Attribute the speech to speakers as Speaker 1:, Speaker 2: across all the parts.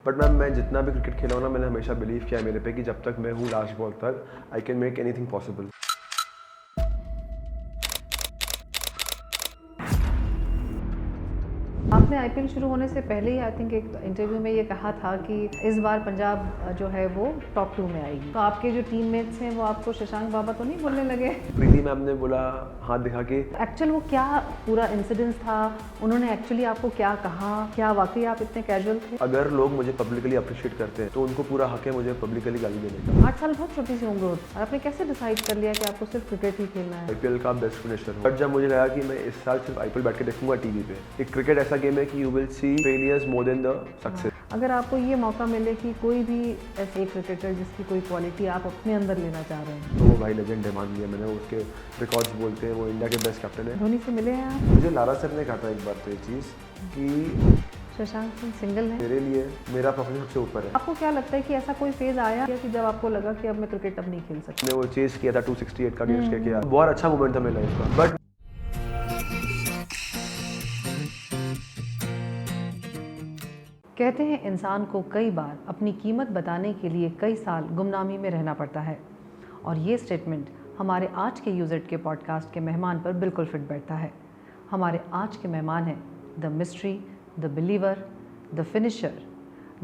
Speaker 1: But मैं जितना भी क्रिकेट खेला हूँ ना, मैंने हमेशा बिलीव किया है मेरे पे कि जब तक मैं हूँ लास्ट बॉल तक I can make anything possible.
Speaker 2: आपने आईपीएल शुरू होने से पहले ही आई थिंक एक इंटरव्यू में ये कहा था कि इस बार पंजाब जो है वो टॉप 2 में आएगी। तो आपके जो टीममेट्स हैं वो आपको शशांक बाबा तो नहीं बोलने लगे?
Speaker 1: प्रीति मैम ने बोला हाथ दिखा के।
Speaker 2: एक्चुअल वो क्या पूरा इंसिडेंस था, उन्होंने एक्चुअली आपको क्या कहा? क्या वाकई आप इतने कैजुअल थे?
Speaker 1: अगर लोग मुझे पब्लिकली अप्रिशिएट करते हैं तो उनको पूरा हक है मुझे पब्लिकली गाली देने का।
Speaker 2: 8 साल बहुत छोटी सी उम्र होती है, आपने कैसे डिसाइड कर लिया कि आपको सिर्फ क्रिकेट ही खेलना है?
Speaker 1: आईपीएल का बेस्ट फिनिशर हूँ। बट जब मुझे लगा कि मैं इस साल सिर्फ आईपीएल बैठ के देखूंगा टीवी पे, एक क्रिकेट ऐसा गेम है कि you will see failures more than the success.
Speaker 2: अगर आपको ये मौका मिले कि कोई भी ऐसे क्रिकेटर जिसकी कोई क्वालिटी आप अपने अंदर लेना चाह रहे हैं,
Speaker 1: तो वो भाई लेजेंड है, मान लिया मैंने, उसके रिकॉर्ड्स बोलते हैं वो इंडिया के बेस्ट कैप्टन है।
Speaker 2: धोनी से मिले हैं आप?
Speaker 1: मुझे लारा सर ने कहा था एक बार तो ये चीज़ कि
Speaker 2: शशांक सिंह सिंगल है।
Speaker 1: मेरे लिए मेरा प्रोफेशन सबसे ऊपर है।
Speaker 2: आपको क्या लगता है कि ऐसा कोई फेज आया कि जब आपको लगा कि अब मैं क्रिकेट अब नहीं खेल सकती?
Speaker 1: मैंने वो चेस किया था 268 का गेम्स किया, बहुत अच्छा मोमेंट था मेरी लाइफ का। बट
Speaker 2: कहते हैं इंसान को कई बार अपनी कीमत बताने के लिए कई साल गुमनामी में रहना पड़ता है, और ये स्टेटमेंट हमारे आज के यूज़ इट के पॉडकास्ट के मेहमान पर बिल्कुल फिट बैठता है। हमारे आज के मेहमान हैं the mystery, the believer, the finisher,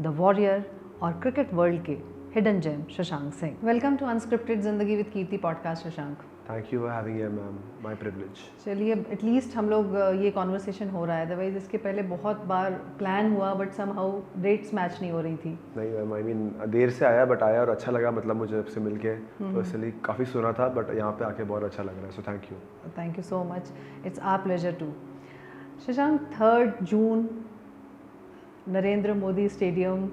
Speaker 2: the warrior और क्रिकेट वर्ल्ड के hidden gem Shashank Singh. Welcome to unscripted Zindagi with Kirti podcast Shashank.
Speaker 1: Thank you for having me ma'am, my privilege.
Speaker 2: चलिए, एटलीस्ट हम लोग ये कॉन्वर्सेशन हो रहा है, अदरवाइज इसके पहले बहुत बार प्लान हुआ बट समहाउ डेट्स मैच नहीं हो रही थी।
Speaker 1: नहीं मैम, आई मीन देर से आया बट आया और अच्छा लगा, मतलब मुझे आपसे मिलके पर्सनली काफ़ी सुना था बट यहाँ पे आके बहुत अच्छा लग रहा है, so thank you.
Speaker 2: Thank you so much, it's our pleasure too. Shashank, 3 June Narendra Modi stadium,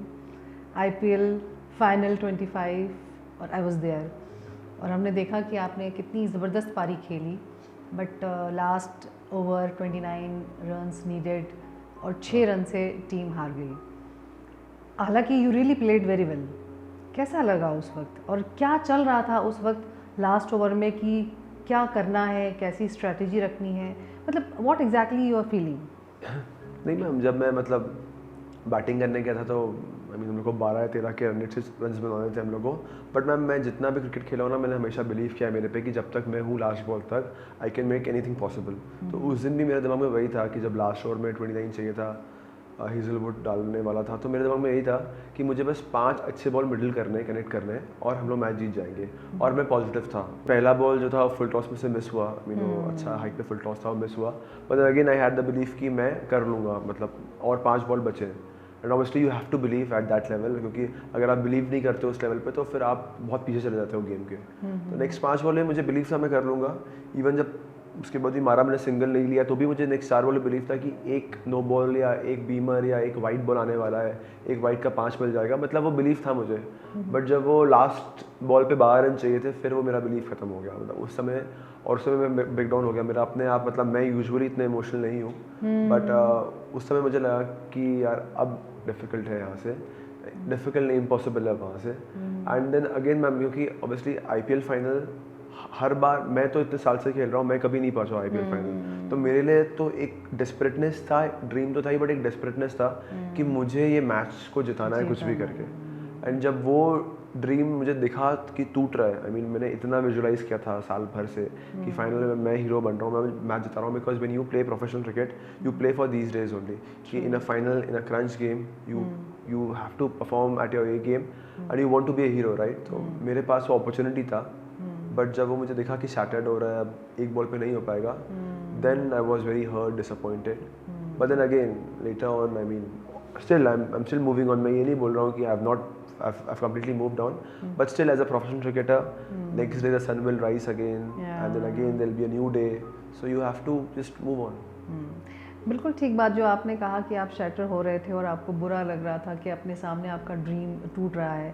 Speaker 2: IPL final 25, और आई वाज देयर, और हमने देखा कि आपने कितनी ज़बरदस्त पारी खेली, but last over 29 runs needed और 6 रन से टीम हार गई। हालांकि you really played very well. कैसा लगा उस वक्त, और क्या चल रहा था उस वक्त लास्ट ओवर में कि क्या करना है, कैसी स्ट्रैटेजी रखनी है, मतलब what exactly you are feeling?
Speaker 1: नहीं मैम, जब मैं मतलब बैटिंग करने गया था तो आई मीन हम लोग को 12 या 13 के रन बनाने थे हम लोग को। बट मैम मैं जितना भी क्रिकेट खेला हूँ ना, मैंने हमेशा बिलीव किया है मेरे पे कि जब तक मैं हूँ लास्ट बॉल तक I can make anything possible. तो उस दिन भी मेरे दिमाग में वही था कि जब लास्ट ओवर में 29 चाहिए था, हेजलवुड डालने वाला था, तो मेरे दिमाग में यही था कि मुझे बस 5 अच्छे बॉल मिडिल करने, कनेक्ट करने, और हम लोग मैच जीत जाएंगे। और मैं पॉजिटिव था। पहला बॉल जो था फुल टॉस में से मिस हुआ, आई मीन वो अच्छा हाइट पे फुल टॉस था, वो मिस हुआ, but again I had the belief कि मैं कर लूँगा, मतलब और 5 बॉल बचे। And obviously you have to believe at that level, क्योंकि अगर आप बिलीव नहीं करते उस लेवल पे तो फिर आप बहुत पीछे चले जाते हो गेम के। तो नेक्स्ट 5 बॉल में मुझे बिलीव था मैं कर लूँगा। इवन जब उसके बाद भी मारा, मैंने सिंगल नहीं लिया, तो भी मुझे नेक्स्ट 4 बॉल में बिलीव था कि एक नो बॉल या एक बीमर या एक वाइट बॉल आने वाला है, एक वाइट का 5 मिल जाएगा, मतलब वो बिलीव था मुझे। बट जब वो लास्ट बॉल पे 12 रन चाहिए थे, फिर वो मेरा बिलीव खत्म हो गया, मतलब उस समय। और उस समय मैं ब्रेक डाउन हो गया मेरा अपने आप, मतलब मैं यूजुअली इतने इमोशनल नहीं हूँ, बट उस समय मुझे लगा कि यार अब डिफ़िकल्ट है यहाँ से, डिफ़िकल्ट नहीं, इम्पॉसिबल है वहाँ से। एंड देन अगेन मैम, क्योंकि ऑब्वियसली आईपीएल फाइनल हर बार, मैं तो इतने साल से खेल रहा हूँ, मैं कभी नहीं पहुँचा आईपीएल फाइनल, तो मेरे लिए तो एक डेस्परेटनेस था, ड्रीम तो था ही बट एक डेस्परेटनेस था कि मुझे ये मैच को जिताना है कुछ भी करके। एंड जब वो ड्रीम मुझे दिखा कि टूट रहा है, आई मीन मैंने इतना विजुलाइज किया था साल भर से कि फाइनल में मैं हीरो बन रहा हूँ, मैं मैच जिता रहा हूँ, because when you play professional cricket you play for these days only, कि in a final, in a crunch game you have to perform at your A game and you want to be a hero, right. तो मेरे पास वो opportunity था, but जब वो मुझे दिखा कि सैटर्ड हो रहा है, अब एक बॉल पे नहीं हो पाएगा, then I was very hurt, disappointed. But then again later on, I mean still I am still moving on. मैं ये नहीं बोल रहा हूँ कि I've completely moved on, but still as a professional cricketer, next day the sun will rise again, and then again there'll be a new day, so you have to just move on.
Speaker 2: बिल्कुल ठीक बात जो आपने कहा कि आप shatter हो रहे थे और आपको बुरा लग रहा था कि अपने सामने आपका ड्रीम टूट रहा है।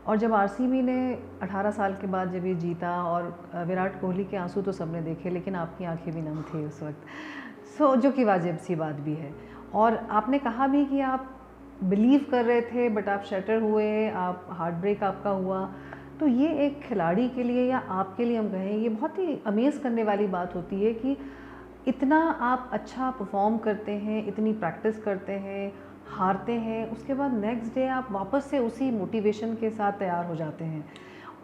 Speaker 2: और जब आरसीबी ने 18 साल के बाद जब ये जीता, और विराट कोहली के आंसू तो सबने देखे, लेकिन आपकी आंखें भी नम थी उस वक्त, सो जो कि वाजिब सी बात भी है। और आपने कहा भी कि आप बिलीव कर रहे थे बट आप शटर हुए, आप हार्ट ब्रेक आपका हुआ। तो ये एक खिलाड़ी के लिए या आपके लिए हम कहें, ये बहुत ही अमेज़ करने वाली बात होती है कि इतना आप अच्छा परफॉर्म करते हैं, इतनी प्रैक्टिस करते हैं, हारते हैं, उसके बाद नेक्स्ट डे आप वापस से उसी मोटिवेशन के साथ तैयार हो जाते हैं।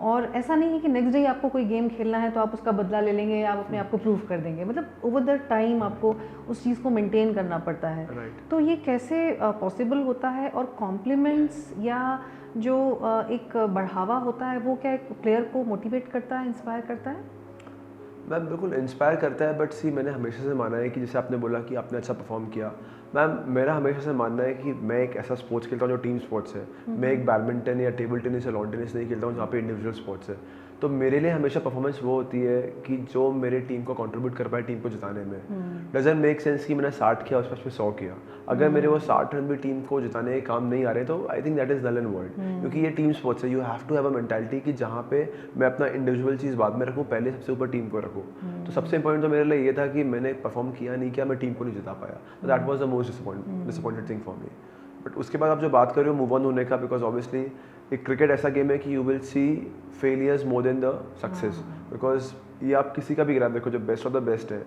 Speaker 2: और ऐसा नहीं है कि नेक्स्ट डे आपको कोई गेम खेलना है तो आप उसका बदला ले लेंगे या आप अपने आप को प्रूव कर देंगे, मतलब ओवर द टाइम आपको उस चीज़ को मेंटेन करना पड़ता है। तो ये कैसे पॉसिबल होता है, और कॉम्प्लीमेंट्स या जो एक बढ़ावा होता है वो क्या एक प्लेयर को मोटिवेट करता है, इंस्पायर करता है?
Speaker 1: मैम बिल्कुल इंस्पायर करता है, बट सी मैंने हमेशा से माना है कि जैसे आपने बोला कि आपने अच्छा परफॉर्म किया, मैम मेरा हमेशा से मानना है कि मैं एक ऐसा स्पोर्ट्स खेलता हूँ जो टीम स्पोर्ट्स है। मैं एक बैडमिंटन या टेबल टेनिस या लॉन टेनिस नहीं खेलता हूँ जहाँ पे इंडिविजुअल स्पोर्ट्स है। तो मेरे लिए हमेशा परफॉर्मेंस वो होती है कि जो मेरे टीम को कंट्रीब्यूट कर पाए टीम को जिताने में। डजंट मेक सेंस कि मैंने 60 किया उस पर 100 किया, अगर मेरे वो 60 रन भी टीम को जिताने के काम नहीं आ रहे तो I think that is null and void. क्योंकि ये टीम स्पोर्ट्स है, you have to have a mentality कि जहाँ पे मैं अपना इंडिविजुअल चीज़ बाद में रखूँ, पहले सबसे ऊपर टीम को रखूँ। तो सबसे इंपॉर्टेंट तो मेरे लिए ये था कि मैंने परफॉर्म किया नहीं किया, मैं टीम को नहीं जिता पाया, तो that was the most disappointed thing for me. But उसके बाद आप जो बात कर रहे हो मूव ऑन होने का, बिकॉज ऑब्वियसली एक क्रिकेट ऐसा गेम है कि you will see failures more than the success. Because ये आप किसी का भी ग्राफ देखो, जो बेस्ट ऑफ द बेस्ट है,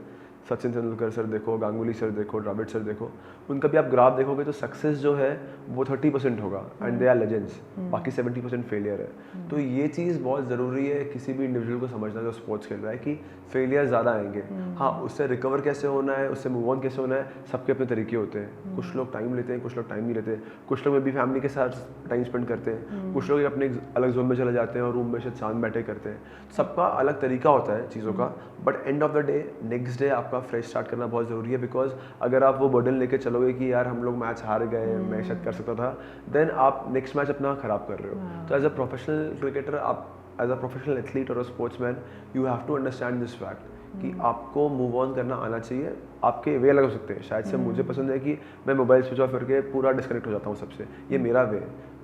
Speaker 1: सचिन तेंदुलकर सर देखो, गांगुली सर देखो, द्रविड़ सर देखो, उनका भी आप ग्राफ देखोगे तो सक्सेस जो है वो 30% होगा एंड दे आर लेजेंड्स, बाकी 70% फेलियर है। तो ये चीज़ बहुत ज़रूरी है किसी भी इंडिविजुअल को समझना जो स्पोर्ट्स खेल रहा है कि फेलियर ज़्यादा आएंगे। हाँ, उससे रिकवर कैसे होना है, उससे मूव ऑन कैसे होना है, सबके अपने तरीके होते हैं। कुछ लोग टाइम लेते हैं, कुछ लोग टाइम नहीं लेते, कुछ लोग भी फैमिली के साथ टाइम स्पेंड करते हैं, कुछ लोग अपने अलग जोन में चले जाते हैं और रूम में शायद शांत बैठे करते हैं। सबका अलग तरीका होता है चीज़ों का, but and of the day next day आपका फ्रेश स्टार्ट करना बहुत ज़रूरी है। बिकॉज अगर आप वो बर्डन लेके चलोगे कि यार हम लोग मैच हार गए, मैं शायद कर सकता था, देन आप नेक्स्ट मैच अपना ख़राब कर रहे हो। तो एज अ प्रोफेशनल क्रिकेटर, आप एज अ प्रोफेशनल एथलीट और a sportsman, you have to understand this fact कि आपको मूव ऑन करना आना चाहिए। आपके वे अलग हो सकते हैं, शायद से मुझे पसंद है कि मैं मोबाइल स्विच ऑफ करके पूरा डिस्कनेक्ट हो जाता हूँ सबसे, ये मेरा वे।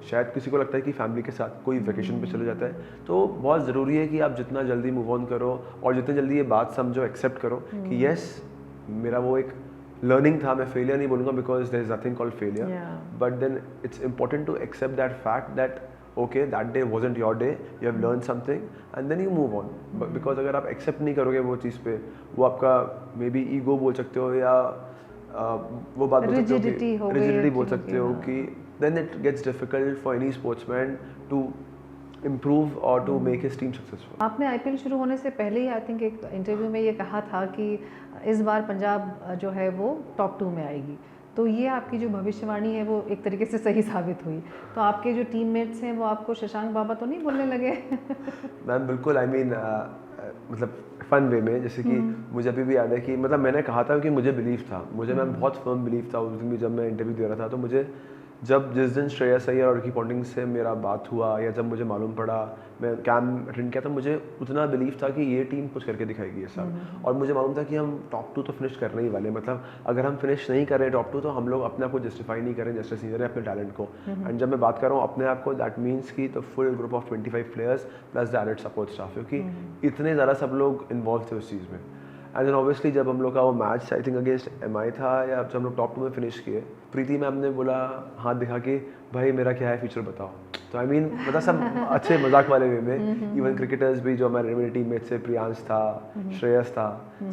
Speaker 1: शायद किसी को लगता है कि फैमिली के साथ कोई वेकेशन पे चले जाता है। तो बहुत ज़रूरी है कि आप जितना जल्दी मूव ऑन करो और जितनी जल्दी ये बात समझो, एक्सेप्ट करो कि येस मेरा वो एक लर्निंग था। मैं फेलियर नहीं बोलूँगा because there is nothing called failure, but then it's important to accept that fact that okay that day wasn't your day, you have learned something and then you move on. Because अगर आप accept नहीं करोगे वो चीज़ पे, वो आपका may be ego बोल सकते हो या वो बात बोल सकते हो कि रिजिडिटी बोल सकते हो कि then it gets difficult for any sportsman to improve or to make his team successful.
Speaker 2: आपने आईपीएल शुरू होने से पहले ही आई थिंक एक इंटरव्यू में ये कहा था कि इस बार पंजाब जो है वो टॉप 2 में आएगी, तो ये आपकी जो भविष्यवाणी है वो एक तरीके से सही साबित हुई। तो आपके जो टीममेट्स हैं वो आपको शशांक बाबा तो नहीं बोलने लगे?
Speaker 1: मैम बिल्कुल, आई मीन मतलब फन वे में, जैसे कि मुझे अभी भी याद है कि मतलब मैंने कहा था कि मुझे बिलीव था, मुझे मैम बहुत फर्म बिलीव था उस दिन भी जब मैं इंटरव्यू दे रहा था। तो मुझे जब जिस दिन श्रेयस अय्यर और रिकी पॉन्टिंग से मेरा बात हुआ या जब मुझे मालूम पड़ा, मैं कैम्प अटेंड किया, तो मुझे उतना बिलीव था कि ये टीम कुछ करके दिखाएगी इस साल। और मुझे मालूम था कि हम टॉप 2 तो फिनिश करने ही वाले, मतलब अगर हम फिनिश नहीं कर रहे टॉप 2 तो हम लोग अपने आप को जस्टिफाई नहीं करें जैसे सीनियर है अपने टैलेंट को। एंड जब मैं बात कर रहा हूँ अपने आप को, दैट मीन्स कि the full group of 25 players plus the added support staff, क्योंकि इतने ज़्यादा सब लोग इन्वॉल्व थे उस चीज़ में। एंड देन ऑब्वियसली जब हम लोग का वो match I think against MI था, या जब हम लोग टॉप 2 में फिनिश किए, प्रीति मैम ने बोला हाथ दिखा के, भाई मेरा क्या है फ्यूचर बताओ। तो आई मीन मतलब सब अच्छे मजाक वाले वे में, इवन क्रिकेटर्स भी जो हमारे मेरे टीममेट से, प्रियांश था, श्रेयस था,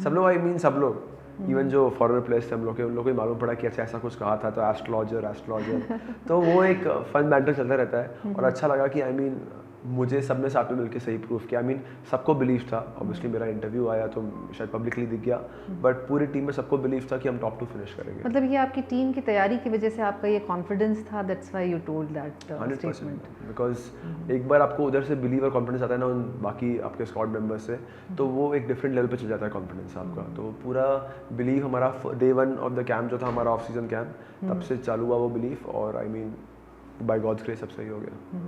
Speaker 1: सब लोग, आई मीन सब लोग, इवन जो फॉरेनर प्लेयर्स थे हम लोग के, उन लोगों को ही मालूम पड़ा कि अच्छा ऐसा कुछ कहा था, तो एस्ट्रोलॉजर तो वो एक फन बैटर चलता रहता है। और अच्छा लगा कि आई मीन मुझे सब ने साथ में मिलकर सही प्रूफ किया। आई मीन सबको बिलीव था, ऑब्वियसली मेरा इंटरव्यू आया तो शायद पब्लिकली दिख गया, बट पूरी टीम में सबको बिलीव था कि हम टॉप 2 फिनिश करेंगे।
Speaker 2: मतलब ये आपकी टीम की तैयारी की वजह से आपका ये कॉन्फिडेंस था, that's why you told that statement.
Speaker 1: Because एक बार आपको उधर से बिलीव और कॉन्फिडेंस आता है ना उन बाकी आपके स्क्वाड मेंबर्स से, तो वो एक डिफरेंट लेवल पे चल जाता है कॉन्फिडेंस आपका। तो पूरा बिलीव हमारा डे 1 ऑफ द कैंप जो था हमारा ऑफ सीजन कैंप, तब से चालू हुआ वो बिलीव, और I mean by God's grace सब सही हो गया।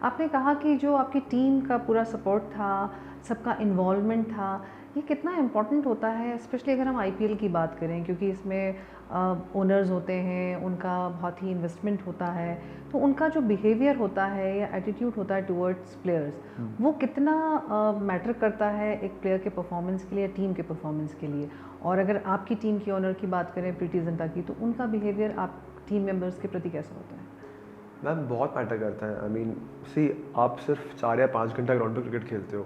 Speaker 2: आपने कहा कि जो आपकी टीम का पूरा सपोर्ट था, सबका इन्वॉल्वमेंट था, ये कितना इम्पोर्टेंट होता है, स्पेशली अगर हम आईपीएल की बात करें, क्योंकि इसमें ओनर्स होते हैं, उनका बहुत ही इन्वेस्टमेंट होता है, तो उनका जो बिहेवियर होता है या एटीट्यूड होता है टुवर्ड्स प्लेयर्स, वो कितना मैटर करता है एक प्लेयर के परफॉर्मेंस के लिए, टीम के परफॉर्मेंस के लिए। और अगर आपकी टीम की ओनर की बात करें, प्रीति जिंटा की, तो उनका बिहेवियर आप टीम मेंबर्स के प्रति कैसा होता है?
Speaker 1: मैम बहुत मैटर करता है। आई मीन सी, आप सिर्फ 4 या 5 घंटा ग्राउंड पे क्रिकेट खेलते हो।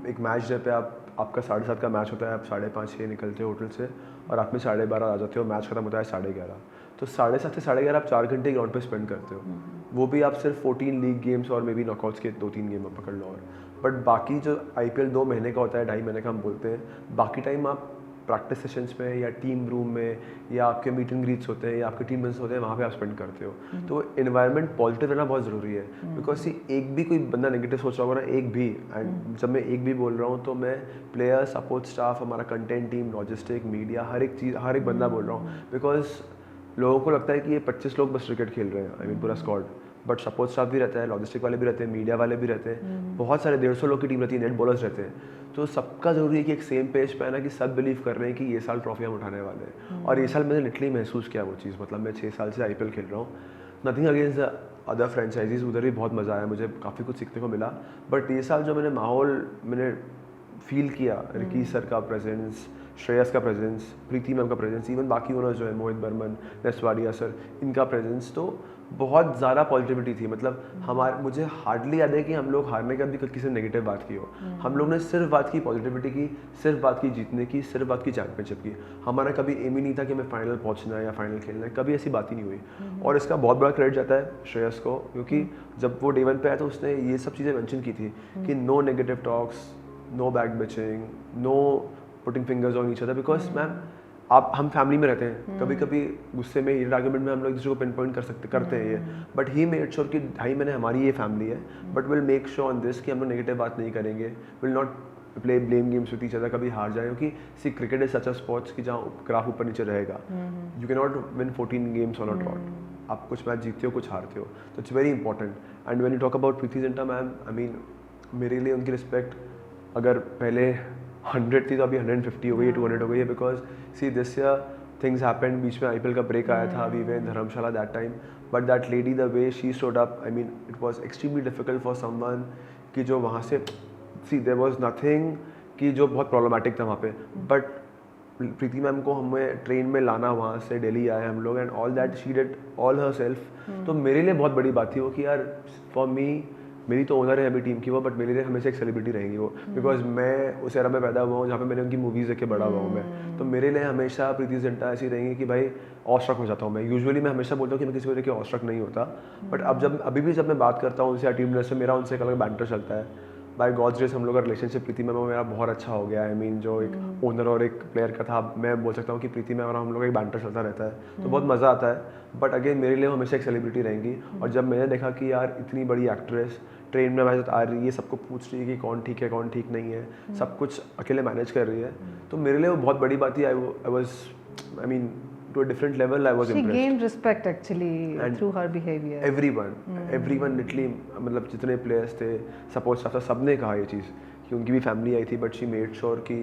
Speaker 1: एक मैच डे पे आपका 7:30 का मैच होता है, आप 5:30-6 निकलते हो होटल से और आप में 12:30 आ जाते हो, मैच खत्म होता है 11:30। तो 7:30 से 11:30 आप 4 घंटे ग्राउंड पे स्पेंड करते हो, वो भी आप सिर्फ 14 लीग गेम्स और मे बी नॉकआउट्स के 2-3 गेम पकड़ लो। और बट बाकी जो IPL 2 महीने का होता है, 2.5 महीने का हम बोलते हैं, बाकी टाइम आप प्रैक्टिस सेशंस में या टीम रूम में या आपके मीट एंड ग्रीट्स होते हैं या आपके टीम रन्स होते हैं, वहाँ पे आप स्पेंड करते हो। तो एनवायरनमेंट पॉजिटिव रहना बहुत ज़रूरी है, बिकॉज एक भी कोई बंदा नेगेटिव सोच रहा होगा ना, एक भी, एंड जब मैं एक भी बोल रहा हूँ तो मैं प्लेयर, सपोर्ट स्टाफ, हमारा कंटेंट टीम, लॉजिस्टिक, मीडिया, हर एक चीज़, हर एक बंदा बोल रहा हूँ, बिकॉज लोगों को लगता है कि ये 25 लोग बस क्रिकेट खेल रहे हैं, आई मीन पूरा स्क्वाड, बट सपोर्ट स्टाफ भी रहता है, लॉजिस्टिक वाले भी रहते हैं, मीडिया वाले भी रहते हैं, बहुत सारे 150 लोग की टीम रहती है, नेट बॉलर्स रहते हैं। तो सबका ज़रूरी है कि एक सेम पेज पे है ना, कि सब बिलीव कर रहे हैं कि ये साल ट्रॉफी हम उठाने वाले हैं। और ये साल मैंने लिटरली महसूस किया वो चीज़, मतलब मैं 6 साल से IPL खेल रहा हूँ, nothing against the other franchises, उधर भी बहुत मज़ा आया, मुझे काफ़ी कुछ सीखने को मिला। बट ये साल जो मैंने माहौल मैंने फील किया, रिकी सर का प्रेजेंस, श्रेयस का प्रेजेंस, प्रीति मैम का प्रेजेंस, इवन बाकी ओनर्स जो है, मोहित बर्मन, नेस्वाडिया सर, इनका प्रेजेंस, तो बहुत ज़्यादा पॉजिटिविटी थी। मतलब मुझे हार्डली याद है कि हम लोग हारने का भी किसी से नेगेटिव बात की हो। हम लोग ने सिर्फ बात की पॉजिटिविटी की, सिर्फ बात की जीतने की, सिर्फ बात की चैंपियनशिप की। हमारा कभी एम ही नहीं था कि हमें फाइनल पहुंचना है या फाइनल खेलना है, कभी ऐसी बात ही नहीं हुई। और इसका बहुत बड़ा क्रेडिट जाता है श्रेयस को, क्योंकि जब वो Day 1 पे आया तो उसने ये सब चीज़ें मेंशन की थी कि no negative talks, no back bitching, no putting fingers on each other, because ma'am आप हम फैमिली में रहते हैं, कभी कभी गुस्से में, हीटेड आर्गुमेंट में हम लोग एक दूसरे को पिन पॉइंट करते हैं ये, बट ही मेड श्योर कि 2.5 महीने हमारी ये फैमिली है, but will make sure on this कि हम लोग नेगेटिव बात नहीं करेंगे, will not play blame games with each other, कभी हार जाए, क्योंकि see cricket is such a sports कि जहाँ ग्राफ ऊपर नीचे रहेगा, you can not win 14 games on a trot, आप कुछ मैच जीतते हो, कुछ हारते हो, तो it's very important. And when you talk about Preity Zinta ma'am, I mean मेरे लिए उनकी रिस्पेक्ट अगर पहले 100 थी तो अभी 150 हो गई है, 200 हो गई है, because see this year things happened, बीच में IPL का ब्रेक आया था, we were in Dharamshala that time, but that lady the way she stood up, I mean it was extremely difficult for someone कि जो वहाँ से, सी देयर वाज नथिंग कि जो बहुत प्रॉब्लमेटिक था वहाँ पे, बट प्रीति मैम को हमें ट्रेन में लाना, वहाँ से दिल्ली आए हम लोग, and all that she did all her self. तो मेरे लिए बहुत बड़ी बात थी वो कि यार फॉर मी, मेरी तो ओनर है अभी टीम की वो, बट मेरे लिए हमेशा एक सेलिब्रिटी रहेंगी वो, बिकॉज मैं उस एरा में पैदा हुआ हूँ जहाँ पे मैंने उनकी मूवीज़ देख के बड़ा हुआ हूँ मैं, तो मेरे लिए हमेशा प्रीति जिंटा ऐसी रहेंगी कि भाई ऑस्ट्रक हो जाता हूँ मैं। यूजुअली मैं हमेशा बोलता हूँ कि मैं किसी को देख के ऑस्ट्रक नहीं होता, बट अब अभी भी जब मैं बात करता हूँ उनसे या टीम से, मेरा उनसे एक अलग बैंटर चलता है। बाय गॉड्स ग्रेस हम लोग का रिलेशनशिप प्रीति मैम मेरा बहुत अच्छा हो गया है। आई मीन जो एक ओनर और एक प्लेयर का था, मैं बोल सकता हूँ कि प्रीति मैम और हम लोग का एक बैंटर चलता रहता है, तो बहुत मज़ा आता है। बट अगेन मेरे लिए हमेशा एक सेलिब्रिटी रहेंगी। और जब मैंने देखा कि यार इतनी बड़ी एक्ट्रेस ट्रेन में हमारे साथ आ रही है, सबको पूछ रही है कि कौन ठीक है कौन ठीक नहीं है, सब कुछ अकेले मैनेज कर रही है, तो मेरे लिए वो बहुत बड़ी बात थी। I mean to a different level, I was impressed.
Speaker 2: She gained respect actually through her behavior.
Speaker 1: Everyone literally, मतलब जितने players थे, support staff था, सबने कहा ये चीज़ कि उनकी भी फैमिली आई थी, बट शी मेड श्योर कि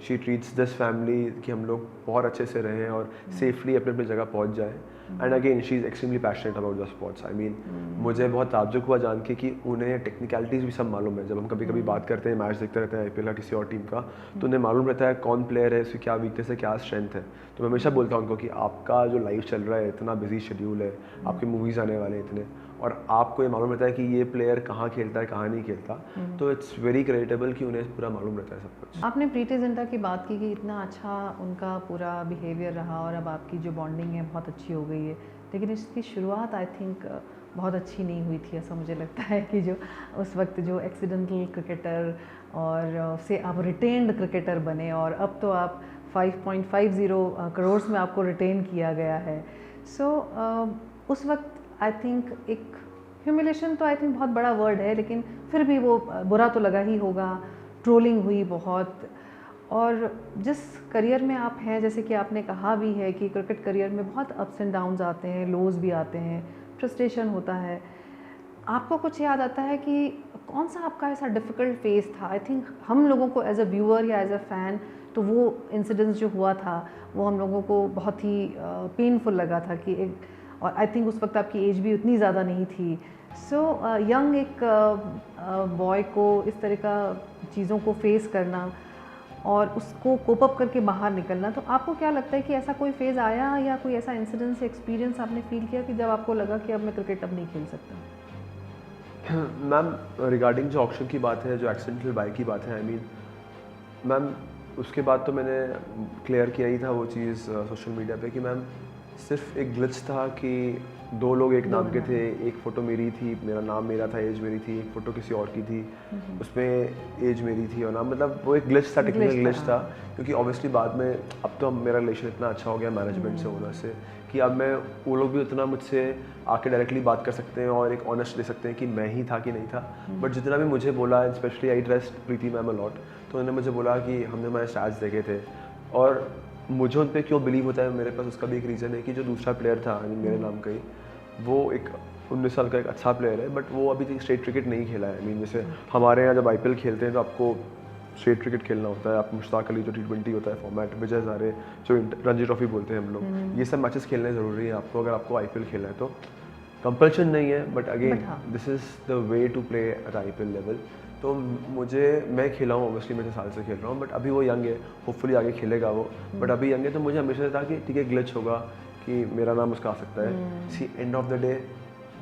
Speaker 1: शी ट्रीट्स दिस फैमिली कि हम लोग बहुत अच्छे से रहें और सेफली अपने अपनी जगह पहुंच जाए। And again she is extremely passionate about the sports. I mean मुझे बहुत ताज्जुब हुआ जान के कि उन्हें टेक्निकलिटीज़ भी सब मालूम है। जब हम कभी कभी बात करते हैं, मैच देखते रहते हैं IPL का किसी और टीम का, तो उन्हें मालूम रहता है कौन प्लेयर है, उसकी क्या वीकनेस है, क्या स्ट्रेंथ है। तो मैं हमेशा बोलता हूँ उनको कि आपका जो लाइफ चल रहा है, इतना बिजी शेड्यूल है, आपके मूवीज़ आने वाले हैं इतने, और आपको ये मालूम रहता है कि ये प्लेयर कहाँ खेलता है कहाँ नहीं खेलता, तो इट्स वेरी क्रेडिटेबल कि उन्हें पूरा मालूम रहता है सब कुछ।
Speaker 2: आपने प्रीति जिंटा की बात की कि इतना अच्छा उनका पूरा बिहेवियर रहा और अब आपकी जो बॉन्डिंग है बहुत अच्छी हो गई है, लेकिन इसकी शुरुआत आई थिंक बहुत अच्छी नहीं हुई थी। ऐसा मुझे लगता है कि जो उस वक्त जो एक्सीडेंटल क्रिकेटर और से आप रिटेन्ड क्रिकेटर बने, और अब तो आप 5.50 करोड़ में आपको रिटेन किया गया है। सो उस वक्त आई थिंक एक ह्यूमिलेशन तो आई थिंक बहुत बड़ा वर्ड है, लेकिन फिर भी वो बुरा तो लगा ही होगा। ट्रोलिंग हुई बहुत, और जिस करियर में आप हैं, जैसे कि आपने कहा भी है कि क्रिकेट करियर में बहुत अप्स एंड डाउन्स आते हैं, लोज भी आते हैं, फ्रस्ट्रेशन होता है। आपको कुछ याद आता है कि कौन सा आपका ऐसा डिफ़िकल्ट फेस था? आई थिंक हम लोगों को एज अ व्यूअर या एज अ फ़ैन तो वो इंसिडेंस जो हुआ था वो हम लोगों को बहुत ही पेनफुल लगा था कि एक, और आई थिंक उस वक्त आपकी एज भी उतनी ज़्यादा नहीं थी। सो यंग एक बॉय को इस तरह का चीज़ों को फेस करना और उसको कोप अप करके बाहर निकलना, तो आपको क्या लगता है कि ऐसा कोई फेज़ आया या कोई ऐसा इंसिडेंस एक्सपीरियंस आपने फील किया कि जब आपको लगा कि अब मैं क्रिकेट अब नहीं खेल सकता?
Speaker 1: मैम रिगार्डिंग जो ऑक्शन की बात है, जो एक्सीडेंटल बाइक की बात है, आई मीन मैम उसके बाद तो मैंने क्लियर किया ही था वो चीज़ सोशल मीडिया पे कि मैम सिर्फ एक ग्लिच था कि दो लोग एक नाम के थे, एक फ़ोटो मेरी थी, मेरा नाम मेरा था, एज मेरी थी, एक फ़ोटो किसी और की थी, उसमें एज मेरी थी और नाम, मतलब वो एक ग्लिच था, टेक्निकल ग्लिच था। क्योंकि ऑब्वियसली बाद में अब तो मेरा रिलेशन इतना अच्छा हो गया मैनेजमेंट से, ओनर से, कि अब मैं वो लोग भी उतना मुझसे आके डायरेक्टली बात कर सकते हैं और एक ऑनेस्ट दे सकते हैं कि मैं ही था कि नहीं था। बट जितना भी मुझे बोला, specially I trust Preeti ma'am a lot, तो उन्होंने मुझे बोला कि हमने हमारे स्टैट्स देखे थे और मुझे उन पर क्यों बिलीव होता है मेरे पास उसका भी एक रीज़न है कि जो दूसरा प्लेयर था मेरे नाम का ही, वो एक 19 साल का एक अच्छा प्लेयर है, बट वो अभी तक स्टेट क्रिकेट नहीं खेला है। जैसे हमारे यहाँ जब IPL खेलते हैं तो आपको स्टेट क्रिकेट खेलना होता है, आप मुश्ताक अली जो T20 होता है फॉर्मेट, विजय हजारे जो रणजी ट्रॉफी बोलते हैं हम लोग, ये सब मैचेस खेलने ज़रूरी है आपको अगर आपको IPL खेलना है तो। कंपल्शन नहीं है, but again this is the way to play at IPL level. तो मैं खेला हूँ, ऑब्वियसली मैं साल से खेल रहा हूँ, बट अभी वो यंग है, होपफुली आगे खेलेगा वो, बट अभी यंग है। तो मुझे हमेशा था कि ठीक है ग्लिच होगा कि मेरा नाम उसका आ सकता है। See end of the day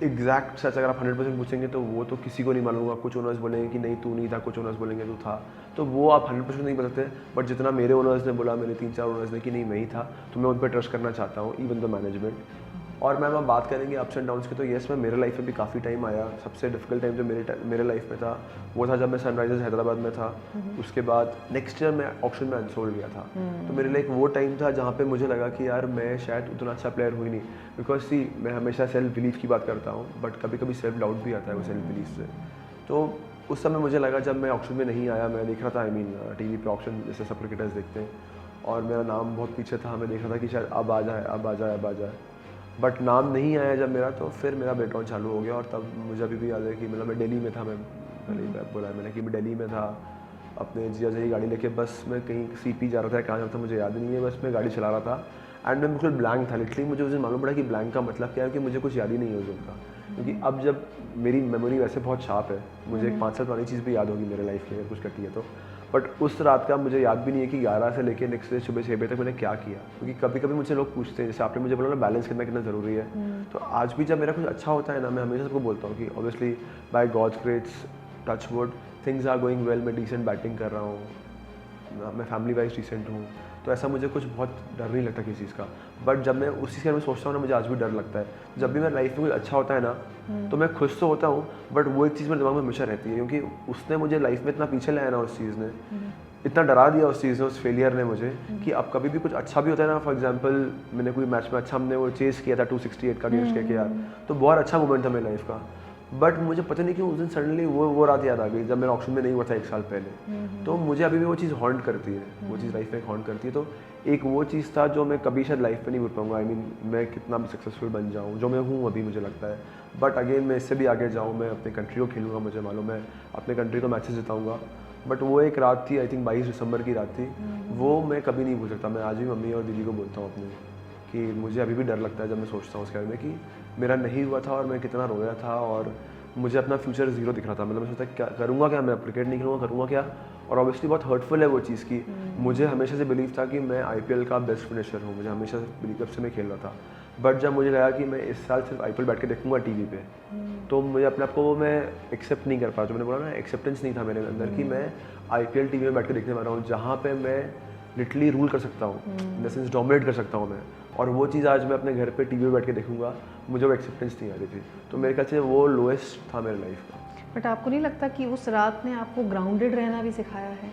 Speaker 1: exact such अगर आप 100% पूछेंगे तो वो तो किसी को नहीं मालूंगा। कुछ ओनर्स बोलेंगे कि नहीं तू नहीं था, कुछ ओनर्स बोलेंगे तू था, तो वो आप 100% नहीं बता सकते। बट जितना मेरे ओनर्स ने बोला, मेरे 3-4 ओनर्स ने कि नहीं मैं ही था, तो मैं उन पर ट्रस्ट करना चाहता हूँ, इवन द मैनेजमेंट। और मैम आप बात करेंगे अप्स एंड डाउन्स की, तो येस मैं मेरे लाइफ में भी काफ़ी टाइम आया। सबसे डिफिकल्ट टाइम जो मेरे लाइफ में था वो था जब मैं सनराइजर्स हैदराबाद में था। उसके बाद नेक्स्ट ईयर मैं ऑक्शन में अनसोल्ड गया था। तो मेरे लिए एक वो टाइम था जहाँ पे मुझे लगा कि यार मैं शायद उतना अच्छा प्लेयर हुई नहीं, बिकॉज सी मैं हमेशा सेल्फ बिलीफ की बात करता हूँ, बट कभी कभी सेल्फ डाउट भी आता है वो सेल्फ बिलीफ से। तो उस समय मुझे लगा जब मैं ऑक्शन में नहीं आया, मैं देख रहा था TV पे ऑक्शन जैसे सब क्रिकेटर्स देखते हैं, और मेरा नाम बहुत पीछे था, मैं देख रहा था कि शायद अब आ जाए, अब आ जाए, अब आ जाए, बट नाम नहीं आया जब मेरा। तो फिर मेरा ब्रेकडाउन चालू हो गया। और तब मुझे अभी भी याद है कि मतलब मैं दिल्ली में था, मैं पहले बोला मैंने कि मैं दिल्ली में था, अपने जिया जी गाड़ी लेके, बस मैं कहीं CP जा रहा था, कहाँ जा रहा था मुझे याद नहीं है, बस मैं गाड़ी चला रहा था एंड मैं बिल्कुल ब्लैंक था। लिटरली मुझे उस दिन मालूम पड़ा कि ब्लैंक का मतलब क्या है, कि मुझे कुछ याद ही नहीं है उस दिन का। क्योंकि अब जब मेरी मेमोरी वैसे बहुत शार्प है, मुझे एक 5 साल पुरानी चीज़ भी याद होगी मेरे लाइफ में अगर कुछ कटी है तो, बट उस रात का मुझे याद भी नहीं है कि 11 से लेकर नेक्स्ट डे सुबह 6 बजे तक मैंने क्या किया। क्योंकि कभी कभी मुझे लोग पूछते हैं, जैसे आपने मुझे बोला ना बैलेंस करना कितना ज़रूरी है, तो आज भी जब मेरा कुछ अच्छा होता है ना, मैं हमेशा सबको बोलता हूँ कि obviously by God's grace, touch wood, things are going well, मैं डिसेंट बैटिंग कर रहा हूँ, मैं फैमिली वाइज डिसेंट हूँ, तो ऐसा मुझे कुछ बहुत डर नहीं लगता किसी चीज़ का। बट जब मैं उस चीज़ के बारे में सोचता हूँ ना, मुझे आज भी डर लगता है। जब भी मेरी लाइफ में कुछ अच्छा होता है ना, तो मैं खुश तो होता हूँ, बट वो एक चीज़ मेरे दिमाग में हमेशा रहती है, क्योंकि उसने मुझे लाइफ में इतना पीछे लाया ना, उस चीज़ ने इतना डरा दिया उस चीज़ ने, उस फेलियर ने मुझे, कि अब कभी भी कुछ अच्छा भी होता है ना, फॉर एग्जांपल मैंने कोई मैच में अच्छा हमने वो चेस किया था 268 का अगेंस्ट KKR, तो बहुत अच्छा मोमेंट था मेरी लाइफ का। बट मुझे पता नहीं क्यों उस दिन सडनली वो रात याद आ गई जब मेरा ऑप्शन में नहीं हुआ था 1 साल पहले। तो मुझे अभी भी वो चीज़ हॉन्ट करती है, वो चीज़ लाइफ में हॉन्ट करती है। तो एक वो चीज़ था जो मैं कभी शायद लाइफ में नहीं भूल पाऊंगा। आई मीन मैं कितना भी सक्सेसफुल बन जाऊँ, जो मैं हूँ अभी मुझे लगता है, बट अगेन मैं इससे भी आगे जाऊँ, मैं अपने कंट्री को खेलूँगा, मुझे मालूम है अपने कंट्री को मैचेस जिताऊँगा। बट वो एक रात थी, आई थिंक 22 दिसंबर की रात थी, वो मैं कभी नहीं भूल सकता। मैं आज भी मम्मी और दीदी को बोलता हूँ अपने कि मुझे अभी भी डर लगता है जब मैं सोचता हूँ उसके बारे में कि मेरा नहीं हुआ था और मैं कितना रोया था, और मुझे अपना फ्यूचर ज़ीरो दिख रहा था। मतलब मैं सोचता क्या करूँगा, क्या मैं क्रिकेट नहीं खेलूँगा, करूँगा क्या। और ऑब्वियसली बहुत हर्टफुल है वो चीज़ की। मुझे हमेशा से बिलीव था कि मैं IPL का बेस्ट फिनिशर हूँ, मुझे हमेशा से बिलीव, जब से मैं खेल रहा था। बट जब मुझे लगा कि मैं इस साल सिर्फ IPL बैठ के देखूँगा TV पे, तो मुझे अपने आप को वो मैं एक्सेप्ट नहीं कर पाया। जो मैंने बोला ना, एक्सेप्टेंस नहीं था मेरे अंदर कि मैं IPL TV में बैठ के देखने वाला हूँ, जहाँ पे मैं लिटरली रूल कर सकता हूँ, इन द सेंस डोमिनेट कर सकता हूँ मैं। और वो चीज़ आज मैं अपने घर पे TV पे बैठ के देखूँगा, मुझे वो एक्सेप्टेंस नहीं आ रही थी। तो मेरे ख्याल से वो लोएस्ट था मेरे लाइफ का।
Speaker 2: बट आपको नहीं लगता कि उस रात ने आपको ग्राउंडेड रहना भी सिखाया है?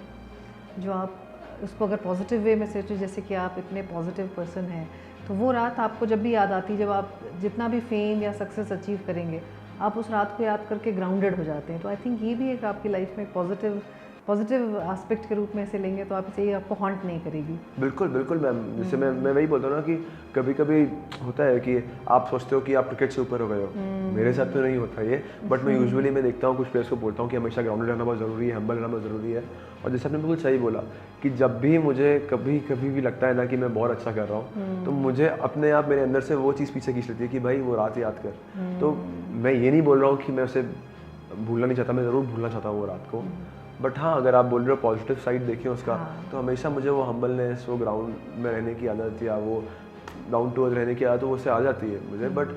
Speaker 2: जो आप उसको अगर पॉजिटिव वे में सोचो, जैसे कि आप इतने पॉजिटिव पर्सन हैं, तो वो रात आपको जब भी याद आती है, जब आप जितना भी फेम या सक्सेस अचीव करेंगे, आप उस रात को याद करके ग्राउंडेड हो जाते हैं। तो आई थिंक ये भी एक आपकी लाइफ में पॉजिटिव एस्पेक्ट के रूप में इसे लेंगे तो आप इसे ये आपको हॉन्ट नहीं करेगी।
Speaker 1: बिल्कुल बिल्कुल मैम, जैसे मैं वही बोलता हूँ ना कि कभी कभी होता है कि आप सोचते हो कि आप क्रिकेट से ऊपर हो गए हो, मेरे साथ तो नहीं होता ये। बट मैं यूजुअली मैं देखता हूँ कुछ प्लेयर्स को बोलता हूँ कि हमेशा ग्राउंडेड रहना बहुत ज़रूरी है, हम्बल रहना बहुत ज़रूरी है। और जैसे आपने बिल्कुल सही बोला कि जब भी मुझे कभी भी लगता है ना कि मैं बहुत अच्छा कर रहा हूँ, तो मुझे अपने आप मेरे अंदर से वो चीज़ पीछे खींच लेती है कि भाई वो रात याद कर। तो मैं ये नहीं बोल रहा हूँ कि मैं उसे भूलना नहीं चाहता, मैं ज़रूर भूलना चाहता हूँ वो रात को। बट हाँ, अगर आप बोल रहे हो पॉजिटिव साइड देखें उसका, तो हमेशा मुझे वो हम्बलनेस, वो ग्राउंड में रहने की आदत या वो डाउन टू अर्थ रहने की आदत, वो उससे आ जाती है मुझे। बट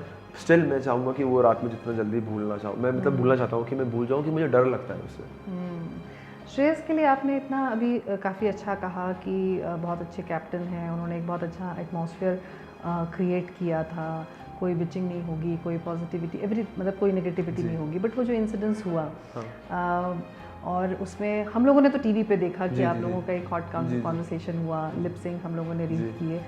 Speaker 1: स्टिल मैं चाहूँगा कि वो रात में जितना जल्दी भूलना चाहूँ, मैं मतलब भूलना चाहता हूँ कि मैं भूल जाऊँ, कि मुझे डर लगता है उससे।
Speaker 2: श्रेयस के लिए आपने इतना अभी काफ़ी अच्छा कहा कि बहुत अच्छे कैप्टन हैं, उन्होंने एक बहुत अच्छा एटमॉस्फेयर क्रिएट किया था, कोई बिचिंग नहीं होगी, कोई पॉजिटिविटी मतलब कोई नेगेटिविटी नहीं होगी, बट वो जो इंसिडेंस हुआ और उसमें हम लोगों ने तो टीवी पे देखा कि आप लोगों का एक हॉट कॉन्वर्सेशन हुआ, लिप सिंक हम लोगों ने रीड किए,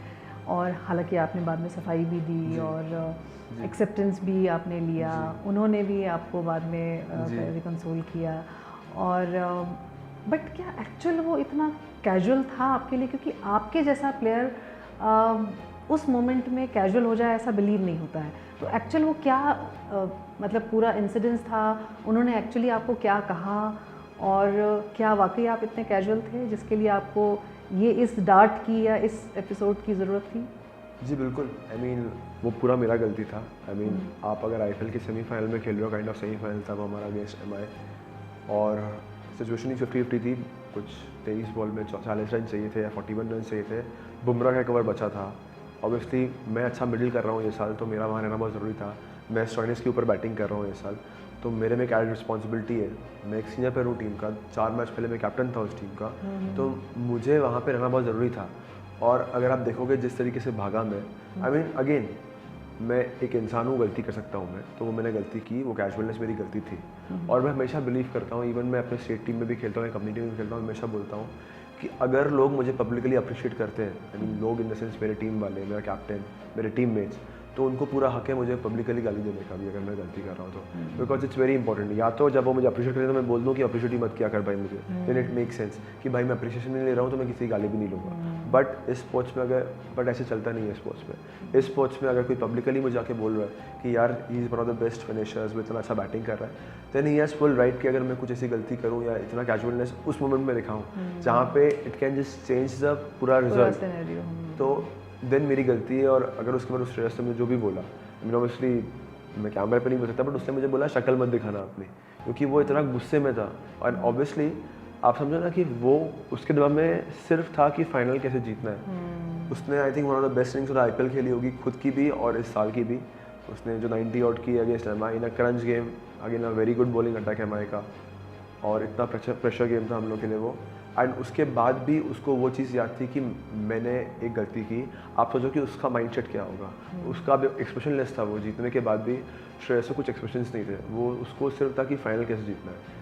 Speaker 2: और हालांकि आपने बाद में सफाई भी दी और एक्सेप्टेंस भी आपने लिया, उन्होंने भी आपको बाद में रिकंसोल किया। और बट क्या एक्चुअल वो इतना कैजुअल था आपके लिए? क्योंकि आपके जैसा प्लेयर उस मोमेंट में कैजुअल हो जाए ऐसा बिलीव नहीं होता है, तो एक्चुअल वो क्या मतलब पूरा इंसिडेंस था, उन्होंने एक्चुअली आपको क्या कहा, और क्या वाकई आप इतने कैजुअल थे जिसके लिए आपको ये इस डार्ट की या इस एपिसोड की ज़रूरत थी?
Speaker 1: जी बिल्कुल, आई मीन वो पूरा मेरा गलती था। आई मीन आप अगर आईपीएल के सेमीफाइनल में खेल रहे हो, काइंड ऑफ सेमीफाइनल था वो हमारा अगेंस्ट एमआई, और सिचुएशन ही 50-50 थी, कुछ 23 बॉल में 40 रन चाहिए थे या 41 रन चाहिए थे, बुमराह का कवर बचा था। ऑब्वियसली मैं अच्छा मिडिल कर रहा हूँ ये साल, तो मेरा वहाँ रहना बहुत ज़रूरी था। मैं स्टॉइनिस के ऊपर बैटिंग कर रहा हूँ ये साल, तो मेरे में क्या रिस्पॉन्सिबिलिटी है, मैं एक सीनियर प्लेयर हूँ टीम का, 4 मैच पहले मैं कैप्टन था उस टीम का, तो मुझे वहाँ पे रहना बहुत ज़रूरी था। और अगर आप देखोगे जिस तरीके से भागा मैं, आई मीन अगेन मैं एक इंसान हूँ, गलती कर सकता हूँ मैं, तो वो मैंने गलती की, वो कैजुअलनेस मेरी गलती थी। और मैं हमेशा बिलीव करता हूँ, इवन मैं अपने स्टेट टीम में भी खेलता हूँ, कंपनी टीम में भी खेलता हूँ, हमेशा बोलता हूँ कि अगर लोग मुझे पब्लिकली अप्रिशिएट करते हैं, आई मीन लोग इन द सेंस मेरे टीम वाले, मेरा कैप्टन, मेरे टीममेट्स, तो उनको पूरा हक है मुझे पब्लिकली गाली देने का भी अगर मैं गलती कर रहा हूँ तो, बिकॉज इट्स वेरी इंपॉर्टेंट। या तो जब वो मुझे अप्रिशिएट करें तो मैं बोल दूँ कि अप्रिशिएट ही मत किया कर भाई मुझे, देन इट मेक सेंस कि भाई मैं अप्रिशिएशन नहीं ले रहा हूँ तो मैं किसी की गाली भी नहीं लूँगा। बट इस स्पोर्ट्स में बट ऐसे चलता नहीं है स्पोर्ट्स में। इस स्पोर्ट्स में अगर कोई पब्लिकली मुझे आके बोल रहा है कि यार he is one of the best finishers, वो इतना अच्छा बैटिंग कर रहा है, then he has full right कि अगर मैं कुछ ऐसी गलती करूँ या इतना कैजुअलनेस उस मोमेंट में दिखाऊँ जहाँ पे it can just change the पूरा रिजल्ट, तो देन मेरी गलती है। और अगर उसके बाद उस श्रेयस ने मुझे जो भी बोला, आई मीन ऑब्वियसली मैं कैमरे पे नहीं बोल सकता, बट उसने मुझे बोला शक्ल मत दिखाना अपनी, क्योंकि वो इतना गुस्से में था। और ऑब्वियसली आप समझो ना कि वो उसके दिमाग में सिर्फ था कि फाइनल कैसे जीतना है। उसने I think one of the best innings IPL खेली होगी, खुद की भी और इस साल की भी। उसने जो 90 आउट की against MI in a crunch game, again a very good bowling attack MI का, और इतना प्रेशर गेम था हम लोग के लिए वो। एंड उसके बाद भी उसको वो चीज़ याद थी कि मैंने एक गलती की। आप सोचो कि उसका माइंडसेट क्या होगा, उसका भी एक्सप्रेशनलेस था वो, जीतने के बाद भी श्रेयस को कुछ एक्सप्रेशंस नहीं थे, वो उसको सिर्फ था कि फाइनल कैसे जीतना है।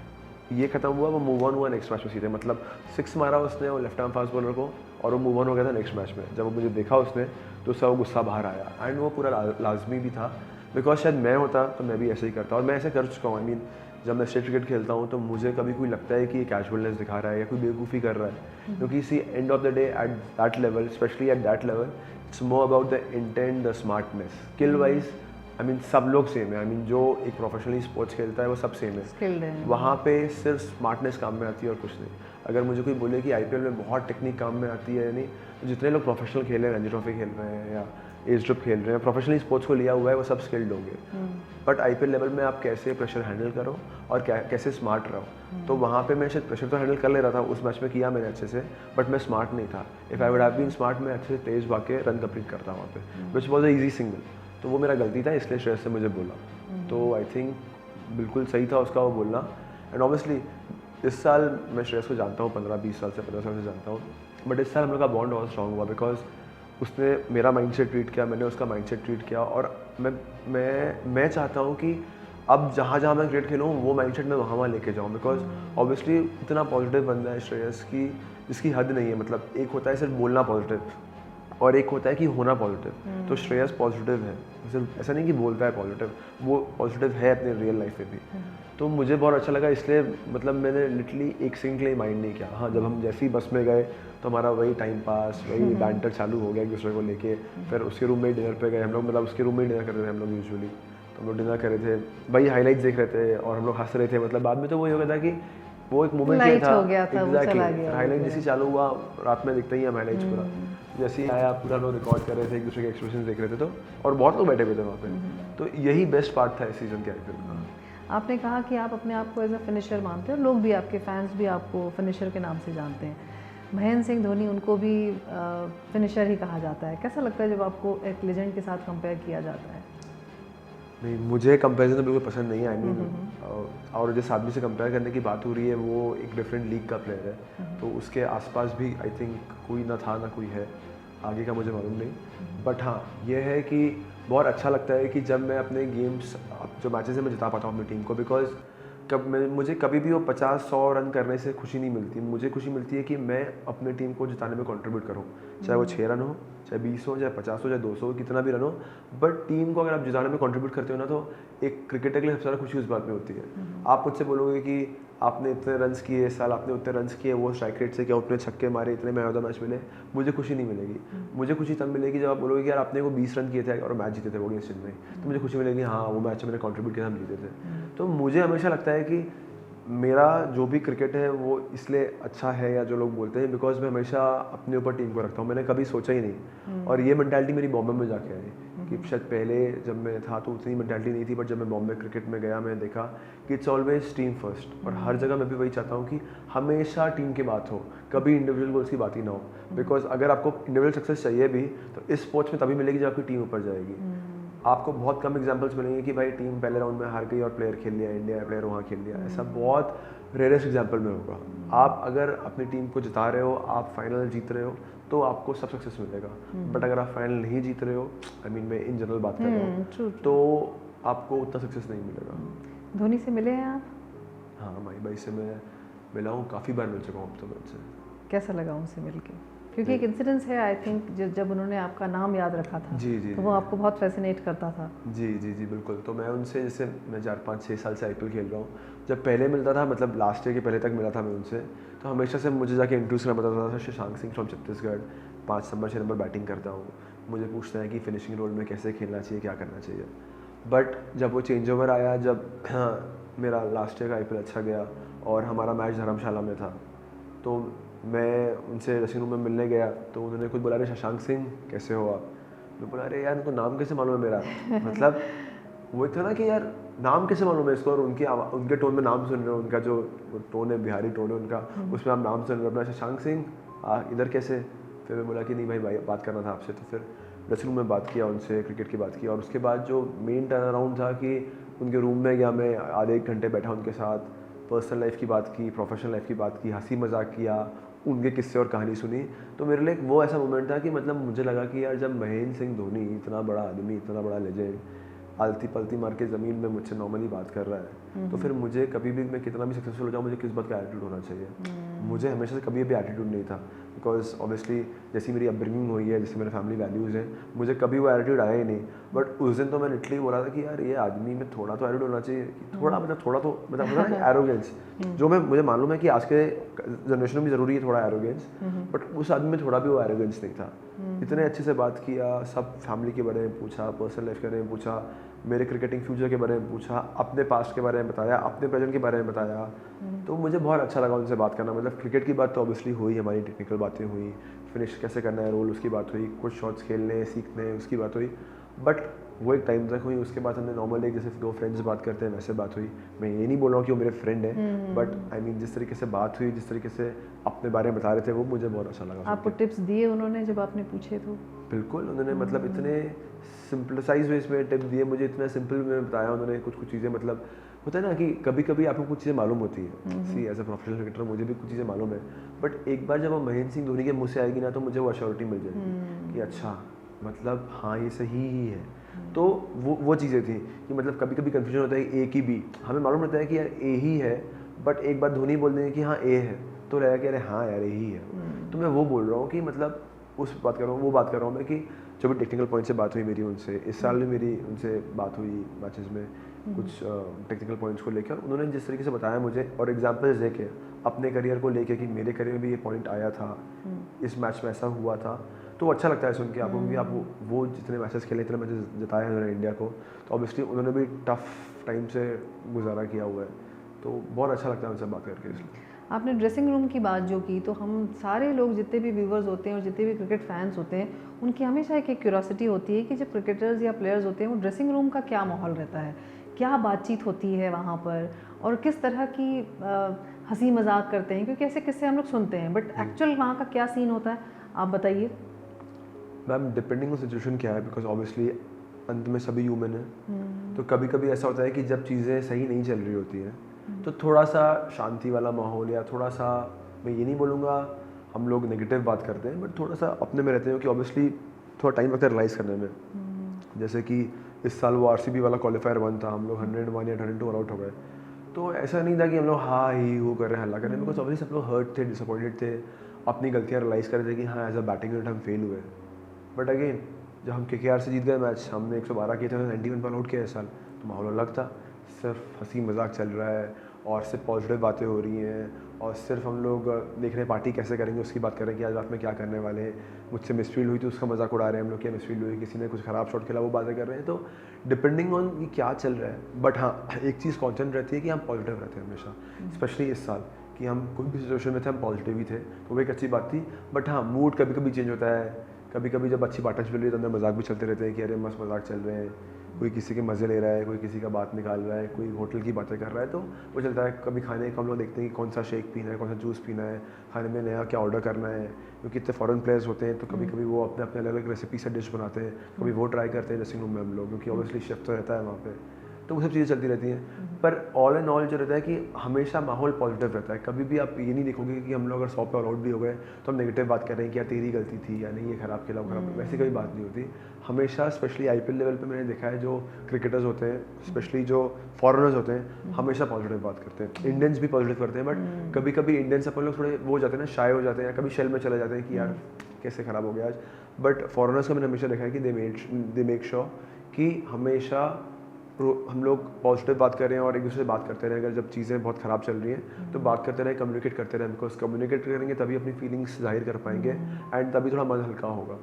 Speaker 1: ये खत्म हुआ, वो मूव ऑन हुआ नेक्स्ट मैच में सीधे, मतलब 6 मारा उसने वो लेफ्ट आर्म फास्ट बॉलर को, और वो मूव ऑन हो गया था नेक्स्ट मैच में। जब वो मुझे देखा उसने तो उसका वो गुस्सा बाहर आया, एंड वो पूरा लाजमी भी था, बिकॉज शायद मैं होता तो मैं भी ऐसे ही करता, और मैं ऐसे कर चुका हूँ। आई मीन जब मैं स्टेट क्रिकेट खेलता हूँ तो मुझे कभी कोई लगता है कि ये कैजुअलनेस दिखा रहा है या कोई बेवकूफ़ी कर रहा है, क्योंकि see end of the day at that level, specially at that level, it's more about the intent, the smartness. Skill wise I mean सब लोग सेम है, आई मीन जो एक प्रोफेशनली स्पोर्ट्स खेलता है वो सब सेम है, वहाँ पे सिर्फ स्मार्टनेस काम में आती है और कुछ नहीं। अगर मुझे कोई बोले कि आईपीएल में बहुत टेक्निक काम में आती है, नहीं, तो जितने लोग प्रोफेशनल खेल रहे हैं, रणजी ट्रॉफी खेल रहे हैं या एज ग्रुप खेल रहे हैं, प्रोफेशनली स्पोर्ट्स को लिया हुआ है, वो सब स्किल्ड होंगे। बट आईपीएल लेवल में आप कैसे प्रेशर हैंडल करो और कैसे स्मार्ट रहो, तो वहाँ पे मैं शायद प्रेशर तो हैंडल कर ले रहा था, उस मैच में किया मैंने अच्छे से, बट मैं स्मार्ट नहीं था। If I would have been smart, मैं अच्छे से तेज भाग के रन कंप्लीट करता वहाँ पे, which was a easy single. तो वो मेरा गलती था, इसलिए श्रेयस से मुझे बोला, तो आई थिंक बिल्कुल सही था उसका वो बोलना। एंड ऑब्वियसली इस साल मैं श्रेयस को जानता हूँ 15-20 साल से, 15 साल से जानता हूँ, बट इस साल हम लोग का बॉन्ड बहुत स्ट्रॉन्ग हुआ, बिकॉज उसने मेरा माइंडसेट ट्रीट किया, मैंने उसका माइंडसेट ट्रीट किया, और मैं चाहता हूँ कि अब जहाँ जहाँ मैं क्रिकेट खेलूँ वो माइंडसेट मैं वहाँ लेके जाऊँ, बिकॉज ऑब्वियसली इतना पॉजिटिव बंदा है श्रेयस की जिसकी हद नहीं है। मतलब एक होता है सिर्फ बोलना पॉजिटिव, और एक होता है कि होना पॉजिटिव। तो श्रेयस पॉजिटिव है, सिर्फ ऐसा नहीं कि बोलता है पॉजिटिव, वो पॉजिटिव है अपने रियल लाइफ में भी। तो मुझे बहुत अच्छा लगा, इसलिए मतलब मैंने लिटरली एक सेकंड के लिए माइंड नहीं किया। हाँ, जब हम जैसे ही बस में गए तो हमारा वही टाइम पास, वही बैंटर चालू हो गया एक दूसरे को लेके। फिर उसके रूम में डिनर पे गए हम लोग, मतलब उसके रूम में डिनर कर रहे थे हम लोग यूजुअली, तो हम लोग डिनर कर रहे थे, वही हाईलाइट्स देख रहे थे और हम लोग हंस रहे थे। मतलब बाद में तो वही हो गया था कि वो एक मोमेंट ये था, एग्जैक्टली हाईलाइट जैसे चालू हुआ, रात में दिखते ही हम हाईलाइट्स पूरा जैसे ही आया, पूरा लोग रिकॉर्ड कर रहे थे, एक दूसरे के एक्सप्रेशन देख रहे थे, तो और बहुत लोग बैठे हुए थे वहाँ पे। तो यही बेस्ट पार्ट था इस सीजन के आईपीएल का।
Speaker 2: आपने कहा कि आप अपने आप को एज अ फिनिशर मानते हैं, और लोग भी, आपके फैंस भी आपको फिनिशर के नाम से जानते हैं। महेंद्र सिंह धोनी, उनको भी फिनिशर ही कहा जाता है। कैसा लगता है जब आपको एक लेजेंड के साथ कंपेयर किया जाता है?
Speaker 1: नहीं, मुझे कंपैरिजन तो बिल्कुल पसंद नहीं है। आई मीन और जिस आदमी से कंपेयर करने की बात हो रही है वो एक डिफरेंट लीग का प्लेयर है, तो उसके आसपास भी आई थिंक कोई ना था ना कोई है। आगे का मुझे मालूम नहीं, बट हाँ ये है कि बहुत अच्छा लगता है कि जब मैं अपने गेम्स जो मैचेस है मैं जिता पाता हूँ अपनी टीम को, बिकॉज मुझे कभी भी वो 50-100 रन करने से खुशी नहीं मिलती। मुझे खुशी मिलती है कि मैं अपने टीम को जिताने में कंट्रीब्यूट करूँ, चाहे वो 6 रन हो, चाहे 20 हो, चाहे 50 हो, चाहे 200 हो, कितना भी रन हो, बट टीम को अगर आप जिताने में कंट्रीब्यूट करते हो ना, तो एक क्रिकेटर के लिए सबसे ज़्यादा खुशी उस बात में होती है। आप मुझसे बोलोगे कि आपने इतने रन्स किए इस साल, आपने उतने रन्स किए, वो स्ट्राइक रेट से क्या, उतने छक्के मारे, इतने मैच मैच मिले, मुझे खुशी नहीं मिलेगी। मुझे खुशी तब मिलेगी जब आप बोलोगे कि यार आपने वो 20 रन किए थे और मैच जीते थे वो अगेंस्ट चेन्नई, तो मुझे खुशी मिलेगी हाँ वो मैच में मैंने कंट्रीब्यूट किया, हम जीते थे। तो मुझे हमेशा लगता है कि मेरा जो भी क्रिकेट है वो इसलिए अच्छा है, या जो लोग बोलते हैं, बिकॉज मैं हमेशा अपने ऊपर टीम को रखता हूँ। मैंने कभी सोचा ही नहीं, और ये मेंटालिटी मेरी बॉम्बे में जाके आई कि शायद पहले जब मैं था तो उतनी मेंटालिटी नहीं थी, बट जब मैं बॉम्बे क्रिकेट में गया मैंने देखा कि इट्स ऑलवेज टीम फर्स्ट, और हर जगह मैं भी वही चाहता हूँ कि हमेशा टीम की बात हो, कभी इंडिविजुअल गोल्स की बात ही ना हो। बिकॉज अगर आपको इंडिविजुअल सक्सेस चाहिए भी तो इस स्पोर्ट्स में तभी मिलेगी जब आपकी टीम ऊपर जाएगी। आपको बहुत कम एग्जांपल्स मिलेंगे कि भाई टीम पहले राउंड में हार गई और प्लेयर खेल लिया, इंडिया प्लेयर वहाँ खेल लिया, ऐसा बहुत रेयरेस्ट एग्जांपल में होगा। आप अगर अपनी टीम को जिता रहे हो, आप फाइनल जीत रहे हो, तो आपको सब सक्सेस मिलेगा। बट अगर आप फाइनल नहीं जीत रहे हो, आई मीन मैं इन जनरल बात कर रहा हूँ, तो आपको उतना सक्सेस नहीं मिलेगा।
Speaker 2: धोनी से मिले हैं आप?
Speaker 1: हाँ, माही भाई से मैं मिला हूँ, काफ़ी बार मिल चुका हूँ अब तो मैं उनसे।
Speaker 2: कैसा लगा उनसे मिलके? क्योंकि एक इंसिडेंस है आई थिंक जब उन्होंने आपका नाम याद रखा था,
Speaker 1: जी
Speaker 2: तो वो आपको बहुत फैसिनेट करता था।
Speaker 1: जी जी जी बिल्कुल। तो मैं उनसे, जैसे मैं 4-5-6 साल से IPL खेल रहा हूँ, जब पहले मिलता था, मतलब लास्ट ईयर के पहले तक मिला था मैं उनसे, तो हमेशा से मुझे जाके इंट्रोड्यूस करना पड़ता था। Shashank Singh from Chhattisgarh, 5 number 6 number batting करता हूँ, मुझे पूछते हैं कि फिनिशिंग रोल में कैसे खेलना चाहिए, क्या करना चाहिए। बट जब वो चेंज ओवर आया, जब मेरा लास्ट ईयर का IPL अच्छा गया और हमारा मैच धर्मशाला में था, तो मैं उनसे ड्रेसिंग रूम में मिलने गया, तो उन्होंने खुद बोला, अरे शशांक सिंह कैसे हो आप? मैं बोला, अरे यार उनको नाम कैसे मालूम है मेरा? मतलब वो था ना कि यार नाम कैसे मालूम है इसको, और उनके टोन में नाम सुन रहे हो, उनका जो टोन है, बिहारी टोन है उनका, उसमें आप नाम सुन रहे हो अपना, शशांक सिंह इधर कैसे? फिर मैं बोला कि नहीं भाई बात करना था आपसे। तो फिर ड्रेसिंग रूम में बात किया उनसे, क्रिकेट की बात की, और उसके बाद जो मेन टर्न अराउंड था कि उनके रूम में गया, मैं आधे 1 घंटे बैठा उनके साथ, पर्सनल लाइफ की बात की, प्रोफेशनल लाइफ की बात की, हंसी मजाक किया, उनके किस्से और कहानी सुनी। तो मेरे लिए वो ऐसा मोमेंट था कि मतलब मुझे लगा कि यार जब महेंद्र सिंह धोनी, इतना बड़ा आदमी, इतना बड़ा लेजेंड, आलती पलती मार के ज़मीन में मुझसे नॉर्मली बात कर रहा है, तो फिर मुझे कभी भी, मैं कितना भी सक्सेसफुल हो जाऊँ, मुझे किस बात का एटीट्यूड होना चाहिए? मुझे हमेशा से कभी भी एटीट्यूड नहीं था, बिकॉज ऑब्वियसली जैसी मेरी अपब्रिंगिंग हुई है, जैसे मेरे फैमिली वैल्यूज़ हैं, मुझे कभी वो एटीट्यूड आया ही नहीं। बट उस दिन तो मैं लिटरली बोला था कि यार ये आदमी में थोड़ा तो एटीट्यूड होना चाहिए, थोड़ा मतलब एरोगेंस, जो मुझे मालूम है कि आज के जनरेशन में भी ज़रूरी है थोड़ा एरोगेंस, बट उस आदमी में थोड़ा भी वो एरोगेंस नहीं था। इतने अच्छे से बात किया, सब फैमिली के बारे में पूछा, पर्सनल लाइफ के बारे में पूछा, मेरे क्रिकेटिंग फ्यूचर के बारे में पूछा, अपने पास्ट के बारे में बताया, अपने प्रेजेंट के बारे में बताया। तो मुझे बहुत अच्छा लगा उनसे बात करना। मतलब क्रिकेट की बात तो ऑब्वियसली हुई, हमारी टेक्निकल बातें हुई, फिनिश कैसे करना है रोल उसकी बात हुई, कुछ शॉट्स खेलने सीखने उसकी बात हुई, बट वो एक टाइम तक हुई। उसके बाद हमने नॉर्मल एक जैसे 2 फ्रेंड्स बात करते हैं वैसे बात हुई। मैं ये नहीं बोल रहा हूँ कि वो मेरे फ्रेंड हैं, बट आई मीन जिस तरीके से बात हुई, जिस तरीके से अपने बारे में बता रहे थे, वो मुझे बहुत अच्छा लगा।
Speaker 2: आपको टिप्स दिए उन्होंने जब आपने पूछे? तो
Speaker 1: बिल्कुल उन्होंने मतलब इतने सिंपलिसाइज वे इसमें टिप दिए, मुझे इतना सिंपल में बताया उन्होंने कुछ चीज़ें। मतलब होता है ना कि कभी कभी आपको कुछ चीज़ें मालूम होती है, सी एज अ प्रोफेशनल क्रिकेटर मुझे भी कुछ चीज़ें मालूम है, बट एक बार जब वो महेंद्र सिंह धोनी के मुँह से आएगी ना, तो मुझे वो अश्योरिटी मिल जाएगी कि अच्छा मतलब हाँ ये सही ही है। तो वो चीज़ें थी कि मतलब कभी कभी कन्फ्यूजन होता है ए की बी, हमें मालूम रहता है कि यार ए ही है, बट एक बार धोनी बोल देंगे कि हाँ ए है, तो रहेगा कि अरे हाँ यार ए ही है। तो मैं वो बोल रहा हूँ कि मतलब उस बात कर रहा हूँ, वो बात कर रहा हूँ मैं कि जो भी टेक्निकल पॉइंट से बात हुई मेरी उनसे, इस साल भी मेरी उनसे बात हुई मैचेस में कुछ टेक्निकल पॉइंट्स को लेकर, उन्होंने जिस तरीके से बताया मुझे और एग्जांपल्स देके अपने करियर को लेके कि मेरे करियर में भी ये पॉइंट आया था, इस मैच में ऐसा हुआ था, तो अच्छा लगता है सुन के आपको। क्योंकि आप वो जितने मैचेस खेले, इतने मैचेस जिताए उन्होंने इंडिया को, तो ऑब्वियसली उन्होंने भी टफ टाइम से गुजारा किया हुआ है, तो बहुत अच्छा लगता है उनसे बात करके। इसलिए
Speaker 2: आपने ड्रेसिंग रूम की बात जो की, तो हम सारे लोग जितने भी व्यूवर्स होते हैं और जितने भी क्रिकेट फैंस होते हैं, उनकी हमेशा एक क्यूरियोसिटी होती है कि जब क्रिकेटर्स या प्लेयर्स होते हैं, वो ड्रेसिंग रूम का क्या माहौल रहता है, क्या बातचीत होती है वहाँ पर, और किस तरह की हंसी मजाक करते हैं, क्योंकि ऐसे किस्से हम लोग सुनते हैं, बट एक्चुअल वहाँ का क्या सीन होता है, आप बताइए।
Speaker 1: मैम डिपेंडिंग ऑन सिचुएशन क्या है, बिकॉज ऑब्वियसली अंत में सभी ह्यूमन है, तो कभी कभी ऐसा होता है कि जब चीज़ें सही नहीं चल रही होती हैं, तो थोड़ा सा शांति वाला माहौल, या थोड़ा सा, मैं ये नहीं बोलूँगा हम लोग नेगेटिव बात करते हैं, बट थोड़ा सा अपने में रहते हैं कि ऑब्वियसली थोड़ा टाइम लगता है रियलाइज़ करने में। जैसे कि इस साल वो आरसीबी वाला क्वालिफायर 1 था, हम लोग 101 या 102 ऑल आउट हो गए, तो ऐसा नहीं था कि हम लोग हाँ ही वो कर रहे हैं, हल्ला कर रहे हैं, बिकॉज ऑब्वियसली सब लोग हर्ट थे, डिसअपॉइंटेड थे, अपनी गलतियाँ रियलाइज़ कर रहे थे कि हाँ एज अ बैटिंग यूनिट हम फेल हुए। बट अगेन जब हम केकेआर से जीत गए मैच, हमने 112 किए थे, 91 पर आउट किया इस साल, तो माहौल अलग था, सिर्फ हंसी मजाक चल रहा है और सिर्फ पॉजिटिव बातें हो रही हैं, और सिर्फ हम लोग देख रहे हैं पार्टी कैसे करेंगे उसकी बात कर रहे हैं कि आज रात में क्या करने वाले हैं। मुझसे मिसफील्ड हुई तो उसका मजाक उड़ा रहे हैं हम लोग, क्या मिसफील्ड हुई, किसी ने कुछ ख़राब शॉट खेला वो बातें कर रहे हैं, तो डिपेंडिंग ऑन कि क्या चल रहा है। बट हाँ एक चीज़ कॉन्स्टेंट रहती है कि हम पॉजिटिव रहते हैं हमेशा, स्पेशली इस साल कि हम कोई भी सिचुएशन में थे हम पॉजिटिव ही थे, तो वो एक अच्छी बात थी। बट हाँ मूड कभी कभी चेंज होता है, कभी कभी जब अच्छी बातें चल रही है तो अंदर मजाक भी चलते रहते हैं कि अरे मस्त मजाक चल रहे हैं, कोई किसी के मज़े ले रहा है, कोई किसी का बात निकाल रहा है, कोई होटल की बातें कर रहा है, तो वो चलता है। कभी खाने का हम लोग देखते हैं कि कौन सा शेक पीना है, कौन सा जूस पीना है, खाने में नया क्या ऑर्डर करना है, क्योंकि इतने फॉरेन प्लेयर्स होते हैं तो कभी कभी वो अपने अपने अलग अलग रेसिपी से डिश बनाते हैं, कभी वो ट्राई करते हैं ड्रेसिंग रूम में हम लोग, क्योंकि ऑब्वियसली शेफ तो रहता है वहाँ पे, तो वो सब चीज़ें चलती रहती हैं। पर ऑल एंड ऑल जो रहता है कि हमेशा माहौल पॉजिटिव रहता है, कभी भी आप ये नहीं देखोगे कि हम लोग अगर 100 पे ऑल आउट भी हो गए तो हम नेगेटिव बात कर रहे हैं कि यार तेरी गलती थी या नहीं, ये खराब खेला वो खराब, वैसी कोई बात नहीं होती। हमेशा स्पेशली आईपीएल लेवल पे मैंने देखा है जो क्रिकेटर्स होते हैं, स्पेशली जो फॉरेनर्स होते हैं, हमेशा पॉजिटिव बात करते हैं। इंडियंस भी पॉजिटिव करते हैं, बट कभी कभी इंडियंस अपन लोग थोड़े वो हो जाते हैं ना, शाय हो जाते हैं, या कभी शेल में चले जाते हैं कि यार कैसे ख़राब हो गया आज। बट फॉरेनर्स का मैंने हमेशा देखा है कि दे मेक श्योर कि हमेशा हम लोग पॉजिटिव बात कर रहे हैं और एक दूसरे से बात करते रहें। अगर जब चीज़ें बहुत ख़राब चल रही हैं तो बात करते रहें, कम्युनिकेट करते रहें, बिकॉज कम्युनिकेट करेंगे तभी अपनी फीलिंग्स जाहिर कर पाएंगे एंड तभी थोड़ा मन हल्का होगा।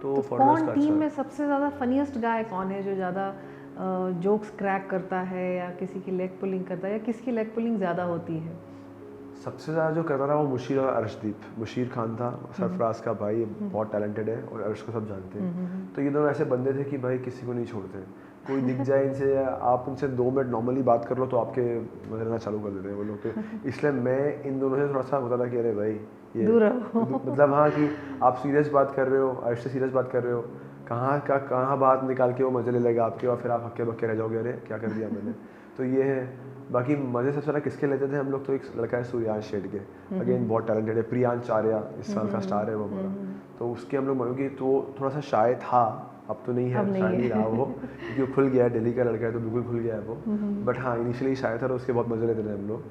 Speaker 1: तो
Speaker 2: कौन टीम में सबसे ज़्यादा फनीस्ट गाय कौन है, जो ज़्यादा जोक्स क्रैक करता है या किसी की लेग पुलिंग करता है, या किसकी लेग पुलिंग ज़्यादा होती है?
Speaker 1: सबसे ज़्यादा जो करता रहा वो मुशीर और अर्शदीप। मुशीर खान था सरफराज का भाई, बहुत टैलेंटेड है, और अर्श को सब जानते हैं। तो ये दोनों ऐसे बंदे थे कि भाई किसी को नहीं छोड़ते, कोई दिख जाए इनसे या आप उनसे 2 मिनट नॉर्मली बात कर लो तो आपके मदरना चालू कर देते हैं वो लोग। तो इसलिए मैं इन दोनों से थोड़ा सा होता था कि अरे भाई ये
Speaker 2: दूर रहो।
Speaker 1: मतलब हाँ कि आप सीरियस बात कर रहे हो, अर्श से सीरियस बात कर रहे हो, कहाँ बात निकाल के वो मजे ले लेगा आपके, और फिर आप हक्के बक्के रह जाओगे अरे क्या कर दिया मैंने। तो ये है। बाकी मज़े सबसे ज़्यादा किसके लेते थे हम लोग, तो एक लड़का है सूर्यांश शेट्टी, अगेन बहुत टैलेंटेड है, प्रियांश आर्या इस साल का स्टार है वो हमारा, तो उसके हम लोग मानो कि तो थोड़ा सा शाय था, अब तो नहीं है, शायद नहीं रहा वो, क्योंकि वो खुल गया है, दिल्ली का लड़का है तो बिल्कुल खुल गया है वो। बट हाँ इनिशियली शायद था तो उसके बहुत मज़े लेते थे हम लोग।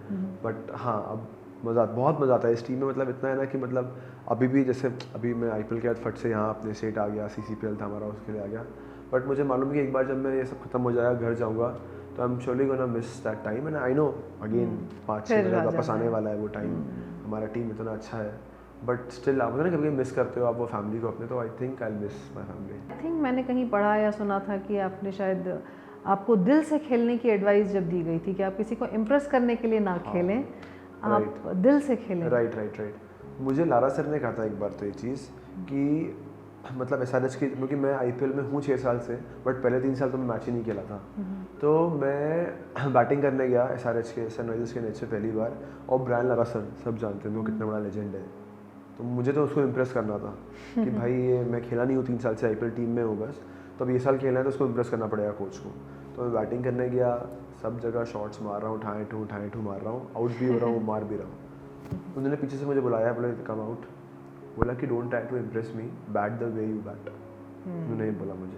Speaker 1: बट हाँ अब बहुत मज़ा आता है इस टीम में। मतलब इतना है ना कि मतलब अभी भी जैसे अभी मैं आईपीएल के बाद फट से यहाँ अपने स्टेट आ गया, सीसीपीएल था हमारा उसके लिए आ गया, बट मुझे मालूम है कि एक बार जब मैं ये सब खत्म हो जाएगा घर जाऊँगा तो I am surely gonna miss that time, and I know again 5-6 महीने वापस आने वाला है वो टाइम। हमारा टीम इतना अच्छा है, बट स्टिल आप ना कभी मिस करते हो आप वो फैमिली को अपने, तो I think I miss my family.
Speaker 2: I think मैंने कहीं पढ़ा या सुना था कि आपने शायद आपको दिल से खेलने की एडवाइस जब दी गई थी कि आप किसी को इम्प्रेस करने के लिए ना खेलें, आप दिल से खेलें।
Speaker 1: राइट। मुझे लारा सर ने कहा था एक बार तो ये चीज़ कि मतलब SRH की, क्योंकि मैं आईपीएल में हूँ 6 साल से, बट पहले 3 साल तो मैं मैच ही नहीं खेला था। तो मैं बैटिंग करने गया SRH के सनराइजर्स के मैच से पहली बार, और ब्रायन लारा सर सब जानते हैं वो कितना बड़ा लेजेंड है, तो मुझे तो उसको इम्प्रेस करना था कि भाई ये मैं खेला नहीं हूँ 3 साल से आईपीएल टीम में हूँ बस, तो अब ये साल खेलना है तो उसको इम्प्रेस करना पड़ेगा कोच को। तो मैं बैटिंग करने गया, सब जगह शॉट्स मार रहा हूँ, ठाए ठू मार रहा हूँ, आउट भी हो रहा हूँ, मार भी रहा हूँ। उन्होंने पीछे से मुझे बुलाया, बोला कम आउट, बोला कि don't try to impress me, bat the way you bat. उन्होंने बोला मुझे,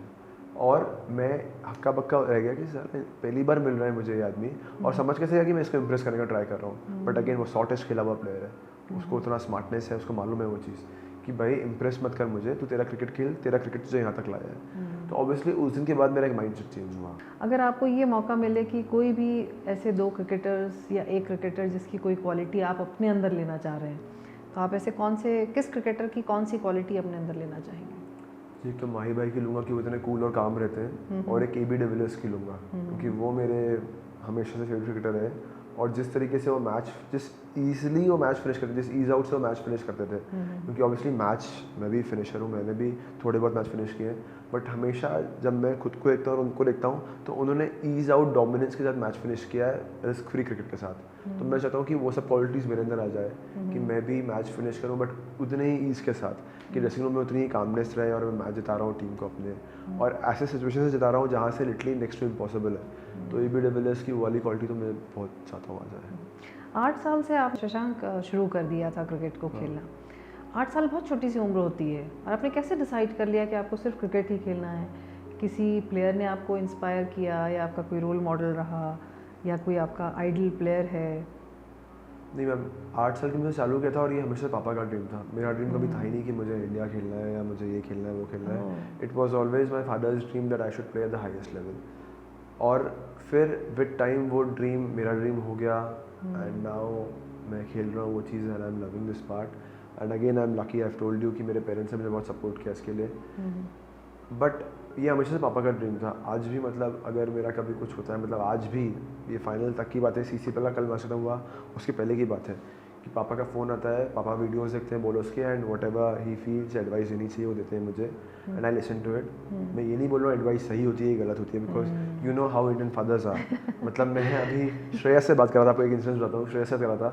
Speaker 1: और मैं हक्का बक्का रह गया कि सर पहली बार मिल रहा है मुझे ये आदमी, और समझ कैसे गया कि मैं इसको इम्प्रेस करने का ट्राई कर रहा हूँ। बट अगेन वो 100 टेस्ट खेला हुआ प्लेयर है, उसको उतना स्मार्टनेस है, उसको मालूम है वो चीज़ कि भाई इम्प्रेस मत कर मुझे, तू तेरा क्रिकेट खेल, तेरा क्रिकेट तुझे यहाँ तक लाया है। तो ऑब्वियसली उस दिन के बाद मेरा एक माइंड सेट चेंज हुआ।
Speaker 2: अगर आपको ये मौका मिले कि कोई भी ऐसे 2 क्रिकेटर्स या एक क्रिकेटर जिसकी कोई क्वालिटी आप अपने अंदर लेना चाह रहे हैं, तो आप ऐसे किस क्रिकेटर की कौन सी क्वालिटी अपने अंदर लेना चाहेंगे?
Speaker 1: जी तो माही भाई की लूँगा कि वो इतने कूल और काम रहते हैं, और एक AB डिविलियर्स की लूँगा क्योंकि वो मेरे हमेशा से फेवरेट क्रिकेटर है, और जिस तरीके से वो मैच जिस ईजिली वो मैच फिनिश करते, जिस ईज आउट से वो मैच फिनिश करते थे, क्योंकि ऑब्वियसली मैच मैं भी फिनिशर हूँ, मैंने भी थोड़े बहुत मैच फिनिश किए, बट हमेशा जब मैं खुद को देखता हूँ और उनको देखता हूँ तो उन्होंने ईज आउट डोमिनेंस के साथ मैच फिनिश किया है, रिस्क फ्री क्रिकेट के साथ। तो मैं चाहता हूँ कि वो सब क्वालिटीज़ मेरे अंदर आ जाए कि मैं भी मैच फिनिश करूँ, बट उतने ही ईज के साथ कि ड्रेसिंग रूम में उतनी ही कामनेस रहे, और मैं मैच जिता रहा हूँ टीम को अपने, और ऐसे सिचुएशन से जिता रहा हूँ जहाँ से लिटरली नेक्स्ट टू इम्पॉसिबल है। तो AB डिविलियर्स की वाली क्वालिटी तो मैं बहुत चाहता हूँ आ जाए।
Speaker 2: 8 साल से आप शशांक शुरू कर दिया था क्रिकेट को खेलना, 8 साल बहुत छोटी सी उम्र होती है, और आपने कैसे डिसाइड कर लिया कि आपको सिर्फ क्रिकेट ही खेलना है? किसी प्लेयर ने आपको इंस्पायर किया, या आपका कोई रोल मॉडल रहा, या कोई आपका आइडल प्लेयर है?
Speaker 1: नहीं मैम, 8 साल की मुझे चालू किया था और ये हमेशा पापा का ड्रीम था। मेरा ड्रीम कभी था ही नहीं कि मुझे इंडिया खेलना है या मुझे ये खेलना है वो खेलना है। It was always my father's dream that I should play at the highest level. और फिर विद टाइम वो ड्रीम मेरा ड्रीम हो गया, एंड नाउ मैं खेल रहा हूँ वो चीज़, and I am loving this part. And again I am lucky, I have told you कि मेरे पेरेंट्स ने मुझे बहुत सपोर्ट किया इसके लिए। बट ये हमेशा से पापा का ड्रीम था। आज भी मतलब अगर मेरा कभी कुछ होता है, मतलब आज भी ये फाइनल तक की बात है, CC कल मैच खत्म हुआ उसके पहले की बात है कि पापा का फ़ोन आता है, पापा वीडियोस देखते हैं बॉलर्स के, and whatever he feels advice देनी चाहिए वो देते हैं मुझे, and I listen to it. मैं ये नहीं बोल रहा हूँ एडवाइस सही होती है गलत होती है, because you know how Indian fathers are. मतलब मैं अभी श्रेयस से बात कर रहा था, आपको एक इंसिडेंस बताता हूँ। श्रेयस से कर रहा था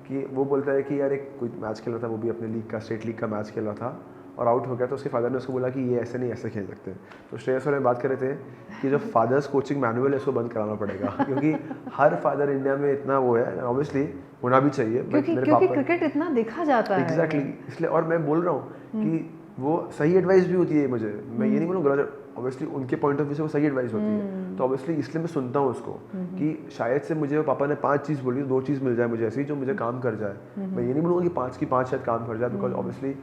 Speaker 1: कि वो बोलता है कि यार एक कोई मैच खेल रहा था, वो भी अपने लीग का, स्टेट लीग का मैच खेल रहा था और आउट हो गया, तो उसके फादर ने उसको बोला कि ये ऐसे नहीं ऐसे खेल सकते। तो श्रेयस और मैं बात कर रहे थे कि जो फादर्स कोचिंग मैनुअल है उसको बंद कराना पड़ेगा, क्योंकि हर फादर इंडिया में इतना वो है, ऑब्वियसली होना भी चाहिए,
Speaker 2: क्योंकि क्रिकेट इतना देखा जाता है।
Speaker 1: एग्जैक्टली, इसलिए। और मैं बोल रहा हूँ कि वो सही एडवाइस भी होती है मुझे, मैं ये नहीं बोलूँ गलत, ऑब्वियसली उनके पॉइंट ऑफ व्यू से वो सही एडवाइस होती है, तो ऑब्वियसली इसलिए मैं सुनता हूँ उसको कि शायद से मुझे पापा ने 5 चीज़ बोली, 2 चीज़ मिल जाए मुझे ऐसी जो मुझे काम कर जाए। मैं ये नहीं बोलूँगा कि 5 की 5 शायद काम कर जाए, because obviously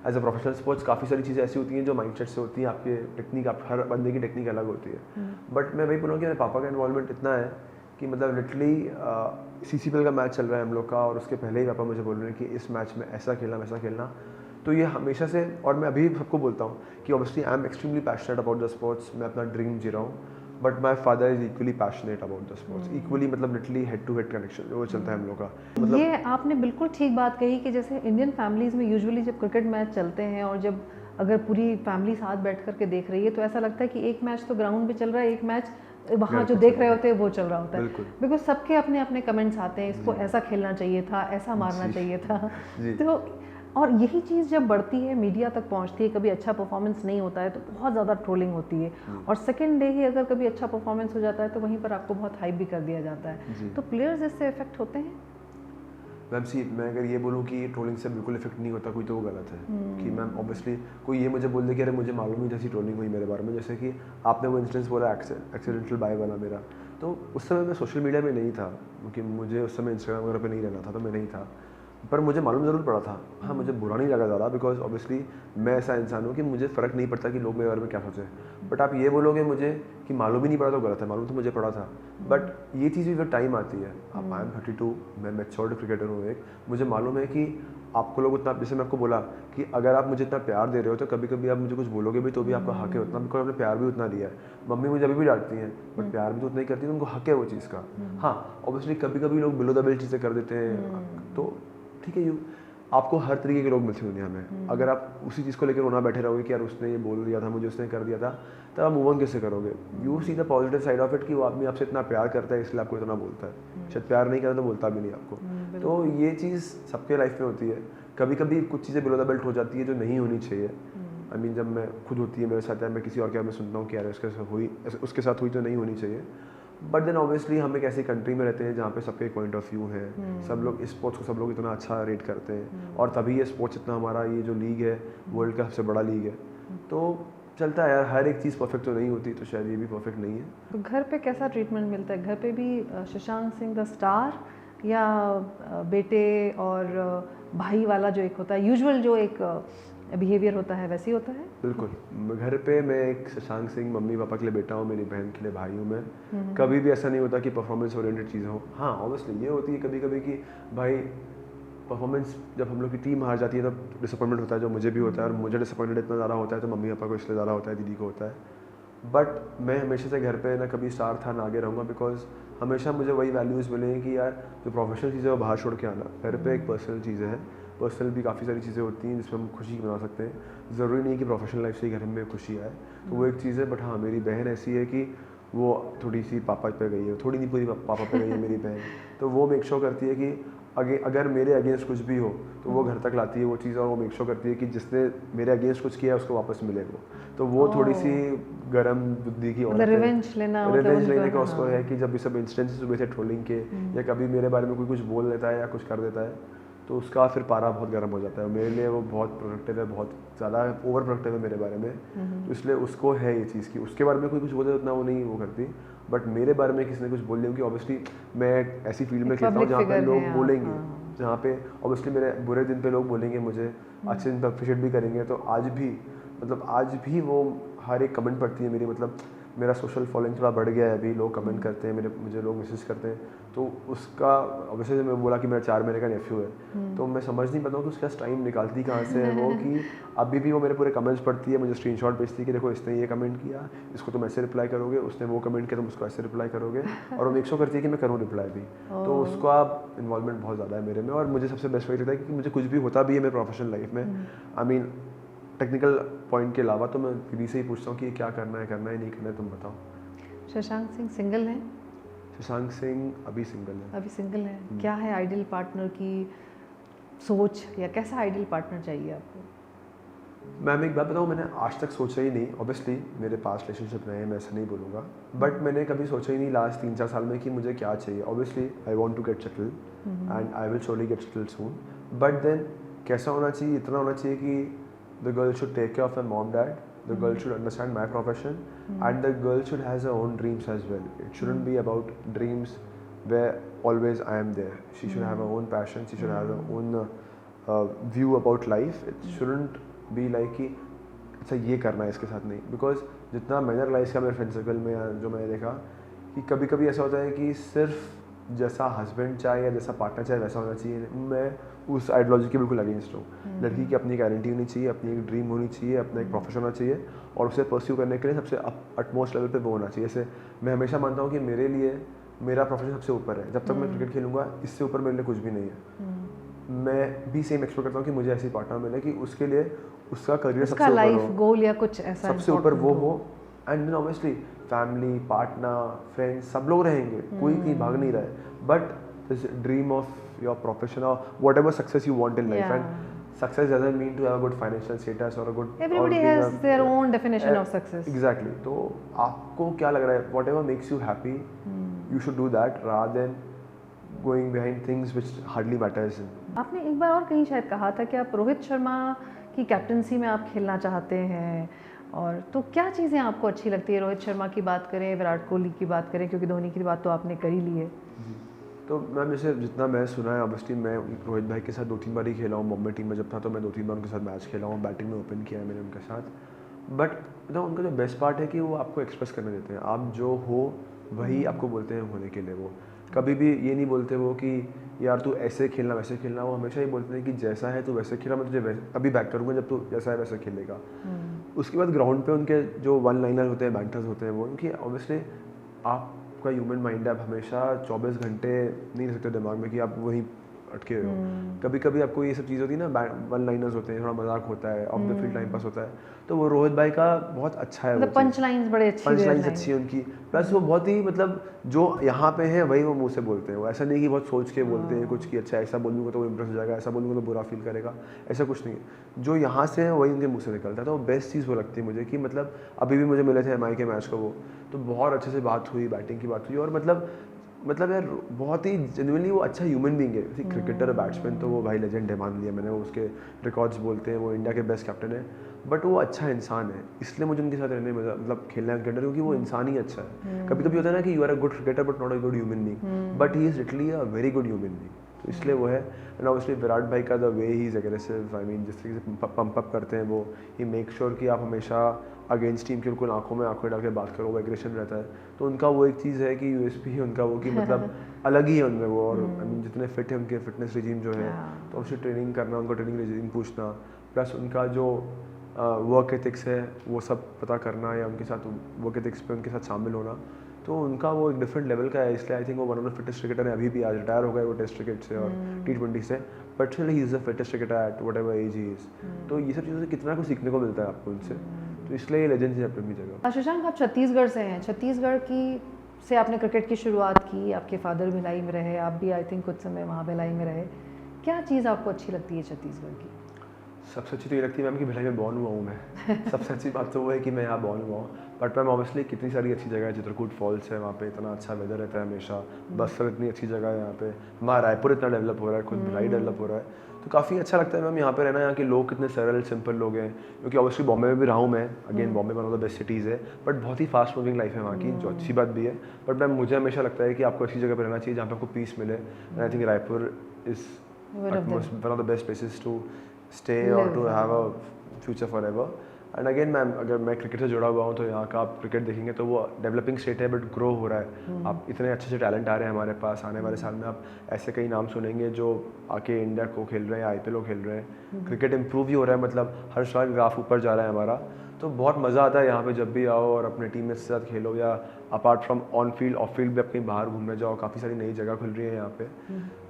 Speaker 1: as a professional sports काफ़ी सारी चीज़ें ऐसी होती हैं जो माइंडसेट से होती हैं, आपके टेक्निक, आप हर बंदे की टेक्निक अलग होती है। बट मैं वही बोलूँगा कि मेरे पापा का इन्वॉल्वमेंट इतना है कि मतलब लिटरली CCPL का मैच चल रहा है हम लोग का, और उसके पहले ही पापा मुझे बोल रहे हैं कि इस मैच में ऐसा खेलना वैसा खेलना। तो ये हमेशा से, और मैं अभी सबको बोलता हूँ कि obviously I am extremely passionate about the sports, मैं अपना ड्रीम जी रहा हूँ, but my father is equally passionate about the sports, equally, मतलब literally head to head connection जो चलता है हम लोग का। मतलब
Speaker 2: ये आपने बिल्कुल ठीक बात कही कि जैसे इंडियन फैमिलीज़ में यूजुअली जब क्रिकेट मैच चलते हैं, और जब अगर पूरी फैमिली साथ बैठ कर के देख रही है, तो ऐसा लगता है कि एक मैच तो ग्राउंड पे चल रहा है, एक मैच वहाँ जो देख रहे होते हैं वो चल रहा होता है, बिकॉज सबके अपने अपने कमेंट्स आते हैं, इसको ऐसा खेलना चाहिए था, ऐसा मारना चाहिए था। तो और यही चीज़ जब बढ़ती है, मीडिया तक पहुंचती है, कभी अच्छा परफॉर्मेंस नहीं होता है तो बहुत ज़्यादा ट्रोलिंग होती है, और सेकेंड डे ही अगर कभी अच्छा परफॉर्मेंस हो जाता है तो वहीं पर आपको बहुत हाइप भी कर दिया जाता है। तो प्लेयर्स इससे इफेक्ट होते हैं?
Speaker 1: मैम सी, मैं अगर ये बोलूँ कि ट्रोलिंग से बिल्कुल इफेक्ट नहीं होता कोई, तो वो गलत है। कि मैम ऑब्वियसली कोई ये मुझे बोल दे कि अरे मुझे मालूम ही जैसी ट्रोलिंग हुई मेरे बारे में, जैसे कि आपने वो इंसिडेंस बोला एक्सीडेंटल बाय वाला मेरा, तो उस समय मैं सोशल मीडिया में नहीं था, क्योंकि मुझे उस समय इंस्टाग्राम वगैरह पे नहीं रहना था, तो मैं नहीं था, पर मुझे मालूम ज़रूर पड़ा था। हाँ, मुझे बुरा नहीं लगा ज़्यादा, बिकॉज ऑब्वियसली मैं ऐसा इंसान हूँ कि मुझे फ़र्क नहीं पड़ता कि लोग मेरे बारे में क्या सोचें। बट आप ये बोलोगे मुझे कि मालूम ही नहीं पड़ा तो गलत है, मालूम तो मुझे पड़ा था। बट ये चीज़ भी फिर टाइम आती है। अब आई एम 32, मैं मैच्योर्ड क्रिकेटर हूँ एक, मुझे मालूम है कि आपको लोग उतना, जैसे मैं आपको बोला कि अगर आप मुझे इतना प्यार दे रहे हो तो कभी कभी आप मुझे कुछ बोलोगे भी तो भी आपका हक है उतना, बिकॉज आपने प्यार भी उतना दिया है। मम्मी मुझे अभी भी डांटती हैं, बट प्यार भी तो उतना ही करती है, उनको हक है वो चीज़ का। हाँ, ऑब्वियसली कभी कभी लोग बिलो द बेल्ट चीज़ें कर देते हैं, तो ठीक है, आपको हर तरीके के लोग मिलते हैं दुनिया में। अगर आप उसी चीज़ को लेकर रोना बैठे रहोगे कि यार उसने ये बोल दिया था मुझे, उसने कर दिया था, तब आप मूव ऑन कैसे करोगे? You see the positive side of it कि वो आदमी आपसे इतना प्यार करता है इसलिए आपको इतना बोलता है, शायद प्यार नहीं करता तो बोलता भी नहीं आपको। तो ये चीज़ सबके लाइफ में होती है। कभी कभी कुछ चीज़ें बिलो द बेल्ट हो जाती है जो नहीं होनी चाहिए। आई मीन जब मैं खुद होती है मेरे साथ, या मैं किसी और के में सुनता हूँ कि यार उसके साथ हुई तो नहीं होनी चाहिए। बट देन ऑब्वियसली हम एक ऐसी कंट्री में रहते हैं जहाँ पे सबके एक पॉइंट ऑफ व्यू है, सब लोग इस स्पोर्ट्स को सब लोग इतना अच्छा रेट करते हैं, और तभी ये स्पोर्ट्स इतना, हमारा ये जो लीग है वर्ल्ड का सबसे बड़ा लीग है, तो चलता है यार। हर एक चीज़ परफेक्ट तो नहीं होती, तो शायद ये भी परफेक्ट नहीं है।
Speaker 2: तो घर पे कैसा ट्रीटमेंट मिलता है? घर पे भी शशांक सिंह द स्टार, या बेटे और भाई वाला जो एक होता है यूजुअल जो एक बिहेवियर होता है वैसे ही होता है?
Speaker 1: बिल्कुल, घर पे मैं एक शशांक सिंह मम्मी पापा के लिए बेटा हूँ, मेरी बहन के लिए भाई हूँ मैं। कभी भी ऐसा नहीं होता कि परफॉर्मेंस ओरिएंटेड चीज़ें हो। हाँ, ऑब्वियसली ये होती है कभी कभी कि भाई परफॉर्मेंस, जब हम लोग की टीम हार जाती है तब डिसअपॉइंटमेंट होता है, जो मुझे भी होता है, और मुझे डिसअपॉइंटेड इतना ज़्यादा होता है तो मम्मी पापा को इसलिए ज़्यादा होता है, दीदी को होता है। बट मैं हमेशा से घर पे ना कभी स्टार था ना आगे रहूँगा, बिकॉज हमेशा मुझे वही वैल्यूज़ मिले हैं कि यार जो प्रोफेशनल चीज़ें वो बाहर छोड़ के आना, घर पे एक पर्सनल चीज़ें हैं, पर्सनल भी काफ़ी सारी चीज़ें होती हैं जिसमें हम खुशी बना सकते हैं। ज़रूरी नहीं कि प्रोफेशनल लाइफ से ही घर में खुशी आए, तो वो एक चीज़ है। बट हाँ, मेरी बहन ऐसी है कि वो थोड़ी सी पापा पे गई है, थोड़ी नहीं पूरी पापा पे गई है मेरी बहन, तो वो मेक श्योर करती है कि अगर मेरे अगेंस्ट कुछ भी हो तो वो घर तक लाती है वो चीज़, और वो मेक श्योर करती है कि जिसने मेरे अगेंस्ट कुछ किया है उसको वापस मिले वो। तो वो थोड़ी सी गर्म बुद्धि की औरत है,
Speaker 2: रिवेंज
Speaker 1: लेने का उसको है कि जब ये सब इंसिडेंट्स हुए थे ट्रोलिंग के, या कभी मेरे बारे में कोई कुछ बोल देता है या कुछ कर देता है, तो उसका फिर पारा बहुत गर्म हो जाता है। मेरे लिए वो बहुत प्रोडक्टिव है, बहुत ज़्यादा ओवर प्रोडक्टिव है मेरे बारे में, तो इसलिए उसको है ये चीज़ की उसके बारे में कोई कुछ बोले उतना वो नहीं वो करती, बट मेरे बारे में किसी ने कुछ बोल दिया कि ऑब्वियसली मैं ऐसी फील्ड में खेलता हूँ जहाँ पे लोग बोलेंगे, जहाँ पे ऑब्वियसली मेरे बुरे दिन पे लोग बोलेंगे मुझे, अच्छे दिन पे अप्रिशिएट भी करेंगे। तो आज भी वो हर एक कमेंट पढ़ती है मेरी, मतलब मेरा सोशल फॉलोइंग थोड़ा बढ़ गया है अभी, लोग कमेंट करते हैं मुझे लोग मैसेज करते हैं, तो उसका ऑब्वियसली मैं बोला कि मेरा 4 महीने का नेफ्यू है, तो मैं समझ नहीं पाता हूँ कि उसका टाइम निकालती कहाँ से है वो, कि अभी भी वो मेरे पूरे कमेंट्स पढ़ती है, मुझे स्क्रीनशॉट भेजती है कि देखो इसने ये कमेंट किया, इसको तुम ऐसे रिप्लाई करोगे, उसने वो कमेंट किया तुम उसको ऐसे रिप्लाई करोगे, और वो मेक श्योर करती है कि मैं करूँ रिप्लाई भी। तो उसका इन्वॉल्वमेंट बहुत ज़्यादा है मेरे में, और मुझे सबसे बेस्ट वही लगता है कि मुझे कुछ भी होता भी है मेरे प्रोफेशनल लाइफ में, आई मीन टेक्निकल पॉइंट के अलावा, तो मैं दीदी से ही पूछता हूँ कि क्या करना है नहीं करना है, तुम बताओ।
Speaker 2: शशांक सिंह सिंगल हैं?
Speaker 1: शशांक सिंह अभी सिंगल है।
Speaker 2: क्या है आइडियल पार्टनर की सोच, या कैसा आइडियल पार्टनर चाहिए आपको?
Speaker 1: मैम एक बात बताऊँ, मैंने आज तक सोचा ही नहीं, ऑब्वियसली मेरे पास रिलेशनशिप रहे हैं, मैं ऐसा नहीं बोलूँगा, बट मैंने कभी सोचा ही नहीं लास्ट 3-4 साल में कि मुझे क्या चाहिए। Obviously I want to get settled and I will surely get settled soon, but then कैसा होना चाहिए, इतना होना चाहिए कि the girl should take care of my mom dad, the girl should understand my profession, and the girl should has her own dreams as well. It shouldn't be about dreams where always I am there. She should have her own passion, she should have her own view about life. It shouldn't be like कि अच्छा ये करना है इसके साथ नहीं, because जितना मैंने रियलाइज़ किया मेरे फ्रेंड सर्कल में, जो मैंने देखा कि कभी कभी ऐसा होता है कि सिर्फ जैसा हस्बैंड चाहे या जैसा पार्टनर चाहे वैसा होना चाहिए। मैं उस आइडियोलॉजी के बिल्कुल अगेंस्ट हूँ। लड़की की अपनी एक आइडेंटिटी होनी चाहिए, अपनी एक ड्रीम होनी चाहिए, अपना एक प्रोफेशन होना चाहिए, और उसे परस्यू करने के लिए सबसे अटमोस्ट लेवल पे वो होना चाहिए। जैसे मैं हमेशा मानता हूँ कि मेरे लिए मेरा प्रोफेशन सबसे ऊपर है, जब तक मैं क्रिकेट खेलूँगा इससे ऊपर मेरे लिए कुछ भी नहीं है। मैं भी सेम एक्सपेक्ट करता हूँ कि मुझे ऐसी पार्टनर मिले कि उसके लिए उसका करियर सबसे ऊपर हो,
Speaker 2: लाइफ गोल या कुछ ऐसा
Speaker 1: सबसे ऊपर वो हो, and then obviously family, partner, friends सब लोग रहेंगे, कोई कहीं भाग नहीं रहा है, but this dream of your profession or whatever success you want in life, and success doesn't mean to have a good financial status or a good,
Speaker 2: everybody has their own definition of success.
Speaker 1: Exactly. तो आपको क्या लग रहा है, whatever makes you happy, you should do that rather than going behind things which hardly matters.
Speaker 2: आपने एक बार और कहीं शायद कहा था कि आप रोहित शर्मा की कैप्टनसी में आप खेलना चाहते हैं, और तो क्या चीज़ें आपको अच्छी लगती है? रोहित शर्मा की बात करें, विराट कोहली की बात करें, क्योंकि धोनी की बात तो आपने कर ही ली है।
Speaker 1: तो मैम जैसे जितना मैं सुना है, ऑब्वियसली मैं रोहित भाई के साथ 2-3 बार ही खेला हूँ, बॉम्बे टीम में जब था तो मैं 2-3 बार उनके साथ मैच खेला हूँ, बैटिंग में ओपन किया है मैंने उनके साथ, बट मतलब उनका जो बेस्ट पार्ट है कि वो आपको एक्सप्रेस करने देते हैं, आप जो हो वही आपको बोलते हैं होने के लिए। वो कभी भी ये नहीं बोलते वो कि यार तू ऐसे खेलना वैसे खेलना, वो हमेशा ही बोलते हैं कि जैसा है तू वैसे खेला, मैं तुझे अभी बैक करूँगा जब तू जैसा है वैसे खेलेगा। उसके बाद ग्राउंड पे उनके जो वन लाइनर होते हैं, बैंटर्स होते हैं, वो उनकी ऑब्वियसली आपका ह्यूमन माइंड है, आप हमेशा 24 घंटे नहीं रह सकते दिमाग में कि आप वहीं अटके हुए हो। कभी कभी आपको ये सब चीज़ होती है ना, वन लाइनर्स होते हैं, थोड़ा मजाक होता है, of the field time pass होता है, तो वो रोहित भाई का बहुत अच्छा है,
Speaker 2: मतलब पंच लाइन्स बड़े अच्छी,
Speaker 1: पंच लाइन्स अच्छी है उनकी, प्लस वो बहुत ही मतलब जो यहाँ पे है वही वो मुंह से बोलते हैं, वो ऐसा नहीं कि बहुत सोच के बोलते हैं कुछ कि अच्छा ऐसा बोलूँगा तो वो इम्प्रेस हो जाएगा, ऐसा बोलूँगा तो बुरा फील करेगा, ऐसा कुछ नहीं है। जो यहाँ से है वही उनके मुँह से निकलता है, तो वो बेस्ट चीज़ वो लगती है मुझे कि मतलब अभी भी मुझे मिले थे MI के मैच को, वो तो बहुत अच्छे से बात हुई, बैटिंग की बात हुई, और मतलब यार बहुत ही जेन्युइनली वो अच्छा ह्यूमन बीइंग है। क्रिकेटर बैट्समैन तो वो भाई लेजेंड है, मान लिया मैंने, वो उसके रिकॉर्ड्स बोलते हैं, वो इंडिया के बेस्ट कैप्टन है, बट वो अच्छा इंसान है, इसलिए मुझे उनके साथ रहने में मतलब खेलना है क्रिकेटर, क्योंकि वो इंसान ही अच्छा है। कभी कभी होता है ना कि you are a good cricketer but not a good human being, but he is literally a very good human being, तो इसलिए वो है। एंड ऑब्वियसली विराट भाई का the way he is aggressive, I mean जिस तरीके से पंप अप करते हैं वो, ही मेक श्योर कि आप हमेशा अगेंस्ट टीम के उनको आंखों में आंखें डाल के बात करो, वो एग्रेशन रहता है, तो उनका वो एक चीज़ है कि USP है उनका वो कि मतलब अलग ही है उनमें वो, और आई मीन जितने फिट है उनके फिटनेस रिजीम जो है, तो उससे ट्रेनिंग करना, उनका ट्रेनिंग रिजीम पूछना, प्लस उनका जो वर्क एथिक्स है वो सब पता करना, या उनके साथ वर्क एथिक्स पे उनके साथ शामिल होना, तो उनका वो एक डिफरेंट लेवल का है, इसलिए आई थिंक वो one of the fittest cricketer है। अभी भी आज रिटायर हो गए वो टेस्ट क्रिकेट से और T20 से, but still he is the fittest cricketer at whatever age he is. तो ये सब चीज़ों से कितना कुछ सीखने को मिलता है आपको उनसे, तो इसलिए ये लेजेंड्स है अपनी जगह।
Speaker 2: शशांक, आप छत्तीसगढ़ से हैं, छत्तीसगढ़ की से आपने क्रिकेट की शुरुआत की, आपके फादर भिलाई में रहे, आप भी आई थिंक कुछ समय वहाँ भिलाई में रहे, क्या चीज़ आपको अच्छी लगती है छत्तीसगढ़ की?
Speaker 1: सबसे अच्छी तो ये लगती है मैम कि भिलाई में बॉर्न हुआ हूँ मैं सबसे अच्छी बात तो वो है कि मैं यहाँ बॉर्न हुआ हूँ। बट मैम ऑब्वियसली कितनी सारी अच्छी जगह है, चित्रकूट फॉल्स है, वहाँ पे इतना अच्छा वेदर रहता है हमेशा, बस्तर इतनी अच्छी जगह है यहाँ पे, हमारा रायपुर इतना डेवलप हो रहा है, खुद भिलाई डेवलप हो रहा है, तो काफ़ी अच्छा लगता है मैम यहाँ पे रहना। यहाँ के लोग कितने सरल सिंपल लोग हैं, क्योंकि ऑब्वियसली बॉम्बे में भी रहा हूँ मैं, again Bombay one of the best cities है, बट बहुत ही फास्ट मूविंग लाइफ है वहाँ की, जो अच्छी बात भी है। बट मैम मुझे हमेशा लगता है कि आपको ऐसी जगह पर रहना चाहिए जहाँ पे आपको पीस मिले, and I think Raipur is one of the best places to stay और to have a future forever. And again ma'am अगर मैं क्रिकेट से जुड़ा हुआ हूँ तो यहाँ का आप क्रिकेट देखेंगे तो वो डेवलपिंग स्टेट है बट ग्रो हो रहा है। आप इतने अच्छे अच्छे टैलेंट आ रहे हैं हमारे पास, आने वाले साल में आप ऐसे कई नाम सुनेंगे जो आके इंडिया को खेल रहे हैं, आईपीएल को खेल रहे हैं, क्रिकेट इंप्रूव भी हो रहा है, मतलब हर साल ग्राफ ऊपर जा रहा है हमारा। तो बहुत मज़ा आता है यहाँ पे जब भी आओ और अपने टीम के साथ खेलो, या apart from on field of field भी आप कहीं बाहर घूमने जाओ, काफ़ी सारी नई जगह खुल रही है यहाँ पे।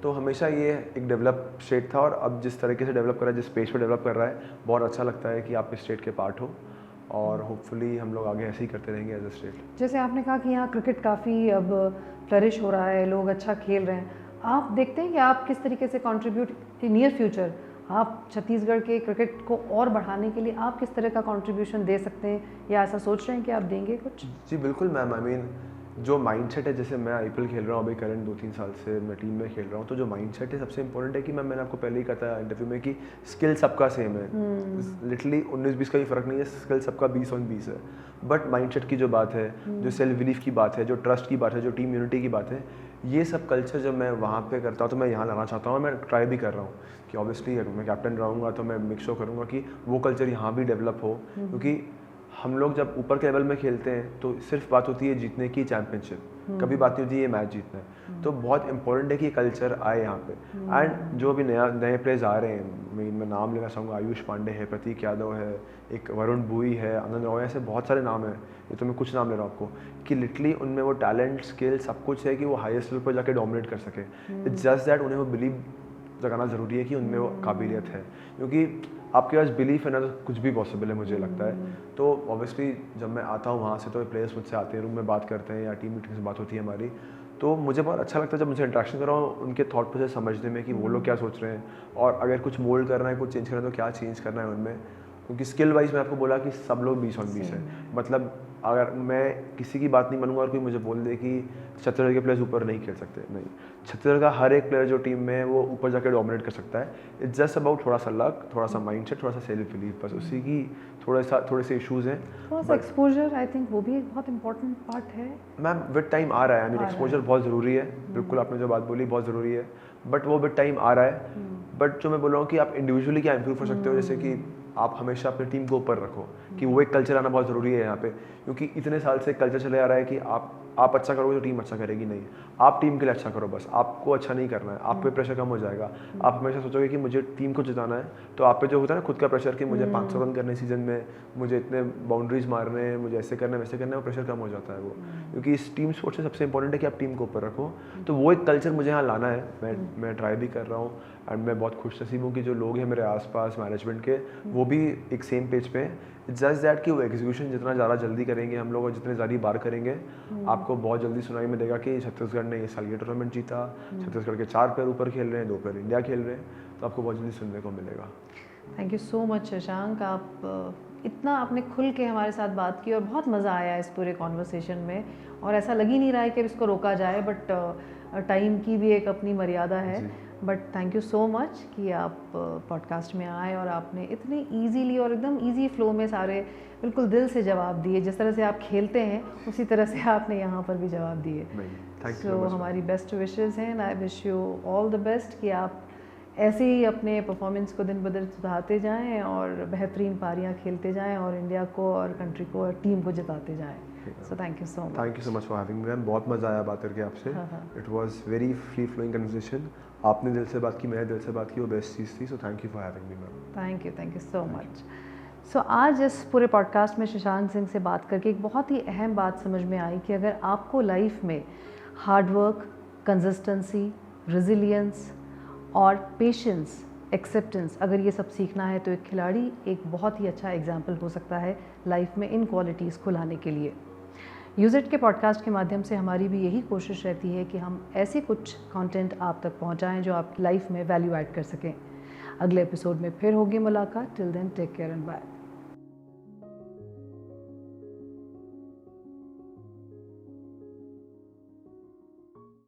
Speaker 1: तो हमेशा ये एक डेवलप स्टेट था, और अब जिस तरीके से डेवलप कर रहा है, जिस पेज पे डेवलप कर रहा है, बहुत अच्छा लगता है कि आप इस स्टेट के पार्ट हो, और होपफुली हम लोग आगे ऐसे ही करते रहेंगे एज अ स्टेट।
Speaker 2: जैसे आपने कहा कि यहाँ क्रिकेट काफ़ी अब फ्लरिश हो रहा है, लोग अच्छा खेल रहे हैं, आप देखते हैं कि आप किस तरीके से कंट्रीब्यूट नियर फ्यूचर आप छत्तीसगढ़ के क्रिकेट को और बढ़ाने के लिए आप किस तरह का कंट्रीब्यूशन दे सकते हैं, या ऐसा सोच रहे हैं कि आप देंगे कुछ?
Speaker 1: जी बिल्कुल मैम, आई मीन जो माइंडसेट है, जैसे मैं आईपीएल खेल रहा हूँ अभी करंट 2-3 साल से मैं टीम में खेल रहा हूँ, तो जो माइंडसेट है सबसे इंपॉर्टेंट है कि मैंने आपको पहले ही कहा था इंटरव्यू में कि स्किल सबका सेम है, लिटरली 19-20 का भी फर्क नहीं है, स्किल सबका 20-20 है, बट माइंडसेट की जो बात है, जो सेल्फ बिलीफ की बात है, जो ट्रस्ट की बात है, जो टीम यूनिटी की बात है, ये सब कल्चर जब मैं वहाँ पे करता हूँ तो मैं यहाँ लाना चाहता हूँ। मैं ट्राई भी कर रहा हूँ कि ऑब्वियसली मैं कैप्टन रहूँगा तो मैं मेक श्योर करूँगा कि वो कल्चर यहाँ भी डेवलप हो, क्योंकि हम लोग जब ऊपर के लेवल में खेलते हैं तो सिर्फ बात होती है जीतने की, चैंपियनशिप, कभी बात नहीं होती है ये मैच जीतना है। तो बहुत इंपॉर्टेंट है कि कल्चर आए यहाँ पे। एंड जो अभी नए प्लेयर्स आ रहे हैं, मैं नाम लेना चाहूँगा, आयुष पांडे है, प्रतीक यादव है, एक वरुण बुई है, आनंद रॉय, ऐसे बहुत सारे नाम हैं, ये तो मैं कुछ नाम ले रहा हूँ आपको, कि लिटरली उनमें वो टैलेंट स्किल सब कुछ है कि वो हाईएस्ट लेवल पर जाके डोमिनेट कर सके। इट्स जस्ट दैट उन्हें वो बिलीव जगाना ज़रूरी है कि उनमें वो काबिलियत है, क्योंकि आपके पास बिलीफ है ना तो कुछ भी पॉसिबल है मुझे लगता है। तो ऑब्वियसली जब मैं आता हूँ वहाँ से तो प्लेयर्स मुझसे आते हैं, रूम में बात करते हैं या टीम मीटिंग से बात होती है हमारी, तो मुझे बहुत अच्छा लगता है जब मुझे इंटरेक्शन कर रहा हूँ उनके थॉट प्रोसेस समझने में कि वो लोग क्या सोच रहे हैं, और अगर कुछ मोल्ड करना है, कुछ चेंज करना है तो क्या चेंज करना है उनमें, क्योंकि स्किल वाइज मैं आपको बोला कि सब लोग 20-20 है। मतलब अगर मैं किसी की बात नहीं मानूंगा और कोई मुझे बोल दे कि छत्तीसगढ़ के प्लेयर्स ऊपर नहीं खेल सकते, नहीं, छत्तीसगढ़ का हर एक प्लेयर जो टीम में है वो ऊपर जाकर डोमिनेट कर सकता है। इट्स जस्ट अबाउट थोड़ा सा लक, थोड़ा सा माइंडसेट, थोड़ा सा सेल्फ बिलीफ, बस उसी की थोड़े से इश्यूज़ हैं।
Speaker 2: थोड़ा सा एक्सपोजर, आई थिंक वो भी एक बहुत इंपॉर्टेंट पार्ट है
Speaker 1: मैम। विद टाइम आ रहा है, आई मीन एक्सपोजर बहुत ज़रूरी है, बिल्कुल आपने जो बात बोली बहुत ज़रूरी है, बट वो विद टाइम आ रहा है। बट जो मैं बोल रहा हूँ कि आप इंडिविजुअली क्या इंप्रूव कर सकते हो, जैसे कि आप हमेशा अपनी टीम को ऊपर रखो, कि वो एक कल्चर आना बहुत ज़रूरी है यहाँ पे, क्योंकि इतने साल से कल्चर चले आ रहा है कि आप अच्छा करोगे तो टीम अच्छा करेगी नहीं, आप टीम के लिए अच्छा करो, बस आपको अच्छा नहीं करना है, आप पे प्रेशर कम हो जाएगा। आप हमेशा सोचोगे कि मुझे टीम को जिताना है, तो आप पे जो होता है ना खुद का प्रेशर कि मुझे 500 रन करने सीजन में, मुझे इतने बाउंड्रीज मारने हैं, मुझे ऐसे करना है वैसे करना है, वो प्रेशर कम हो जाता है वो, क्योंकि इस टीम स्पोर्ट्स से सबसे इंपॉर्टेंट है कि आप टीम को ऊपर रखो। तो वो एक कल्चर मुझे यहाँ लाना है, मैं ट्राई भी कर रहा हूँ, एंड मैं बहुत खुश नसीब हूँ कि जो लोग हैं मेरे आसपास मैनेजमेंट के, वो भी एक सेम पेज पे हैं। इट्स जस्ट दैट कि वो एग्जीक्यूशन जितना ज़्यादा जल्दी करेंगे हम लोग और जितने ज़्यादा बार करेंगे, आपको बहुत जल्दी सुनाई में देगा कि छत्तीसगढ़ ने इस साल ये टूर्नामेंट जीता, छत्तीसगढ़ के 4 प्लेयर ऊपर खेल रहे हैं, 2 प्लेयर इंडिया खेल रहे हैं, तो आपको बहुत जल्दी सुनने को मिलेगा।
Speaker 2: Thank you so much Shashank, आप इतना आपने खुल के हमारे साथ बात की और बहुत मज़ा आया इस पूरे कॉन्वर्सेशन में, और ऐसा लग ही नहीं रहा है कि इसको रोका जाए, बट टाइम की भी एक अपनी मर्यादा है। But thank you so much कि आप पॉडकास्ट में आए और आपने इतने इजीली और एकदम इजी फ्लो में सारे बिल्कुल दिल से जवाब दिए, जिस तरह से आप खेलते हैं उसी तरह से आपने यहाँ पर भी जवाब दिए। सो हमारी बेस्ट विशेज़ हैं, I wish you all the best कि आप ऐसे ही अपने परफॉर्मेंस को दिन ब दिन सुधारते जाएं और बेहतरीन पारियां खेलते जाएं और इंडिया को और कंट्री को और टीम को जिताते जाएं। So thank you so much.
Speaker 1: Thank you so much for having me ma'am, बहुत मज़ा आया बात करके आपसे। It was very free flowing conversation, आपने दिल से बात की, मैंने दिल से बात की, वो बेस्ट चीज़ थी। So thank you for having me ma'am.
Speaker 2: Thank you so much. So आज इस पूरे पॉडकास्ट में शशांक सिंह से बात करके एक बहुत ही अहम बात समझ में आई कि अगर आपको लाइफ में हार्डवर्क, कंसिस्टेंसी, रेजिलियंस और पेशेंस, एक्सेप्टेंस, अगर ये सब सीखना है तो एक खिलाड़ी एक बहुत ही अच्छा एग्जाम्पल हो सकता है लाइफ में इन क्वालिटीज़ को लाने के लिए। यूज़ इट के पॉडकास्ट के माध्यम से हमारी भी यही कोशिश रहती है कि हम ऐसे कुछ कंटेंट आप तक पहुंचाएं जो आपकी लाइफ में वैल्यू ऐड कर सकें। अगले एपिसोड में फिर होगी मुलाकात. Till then take care and bye.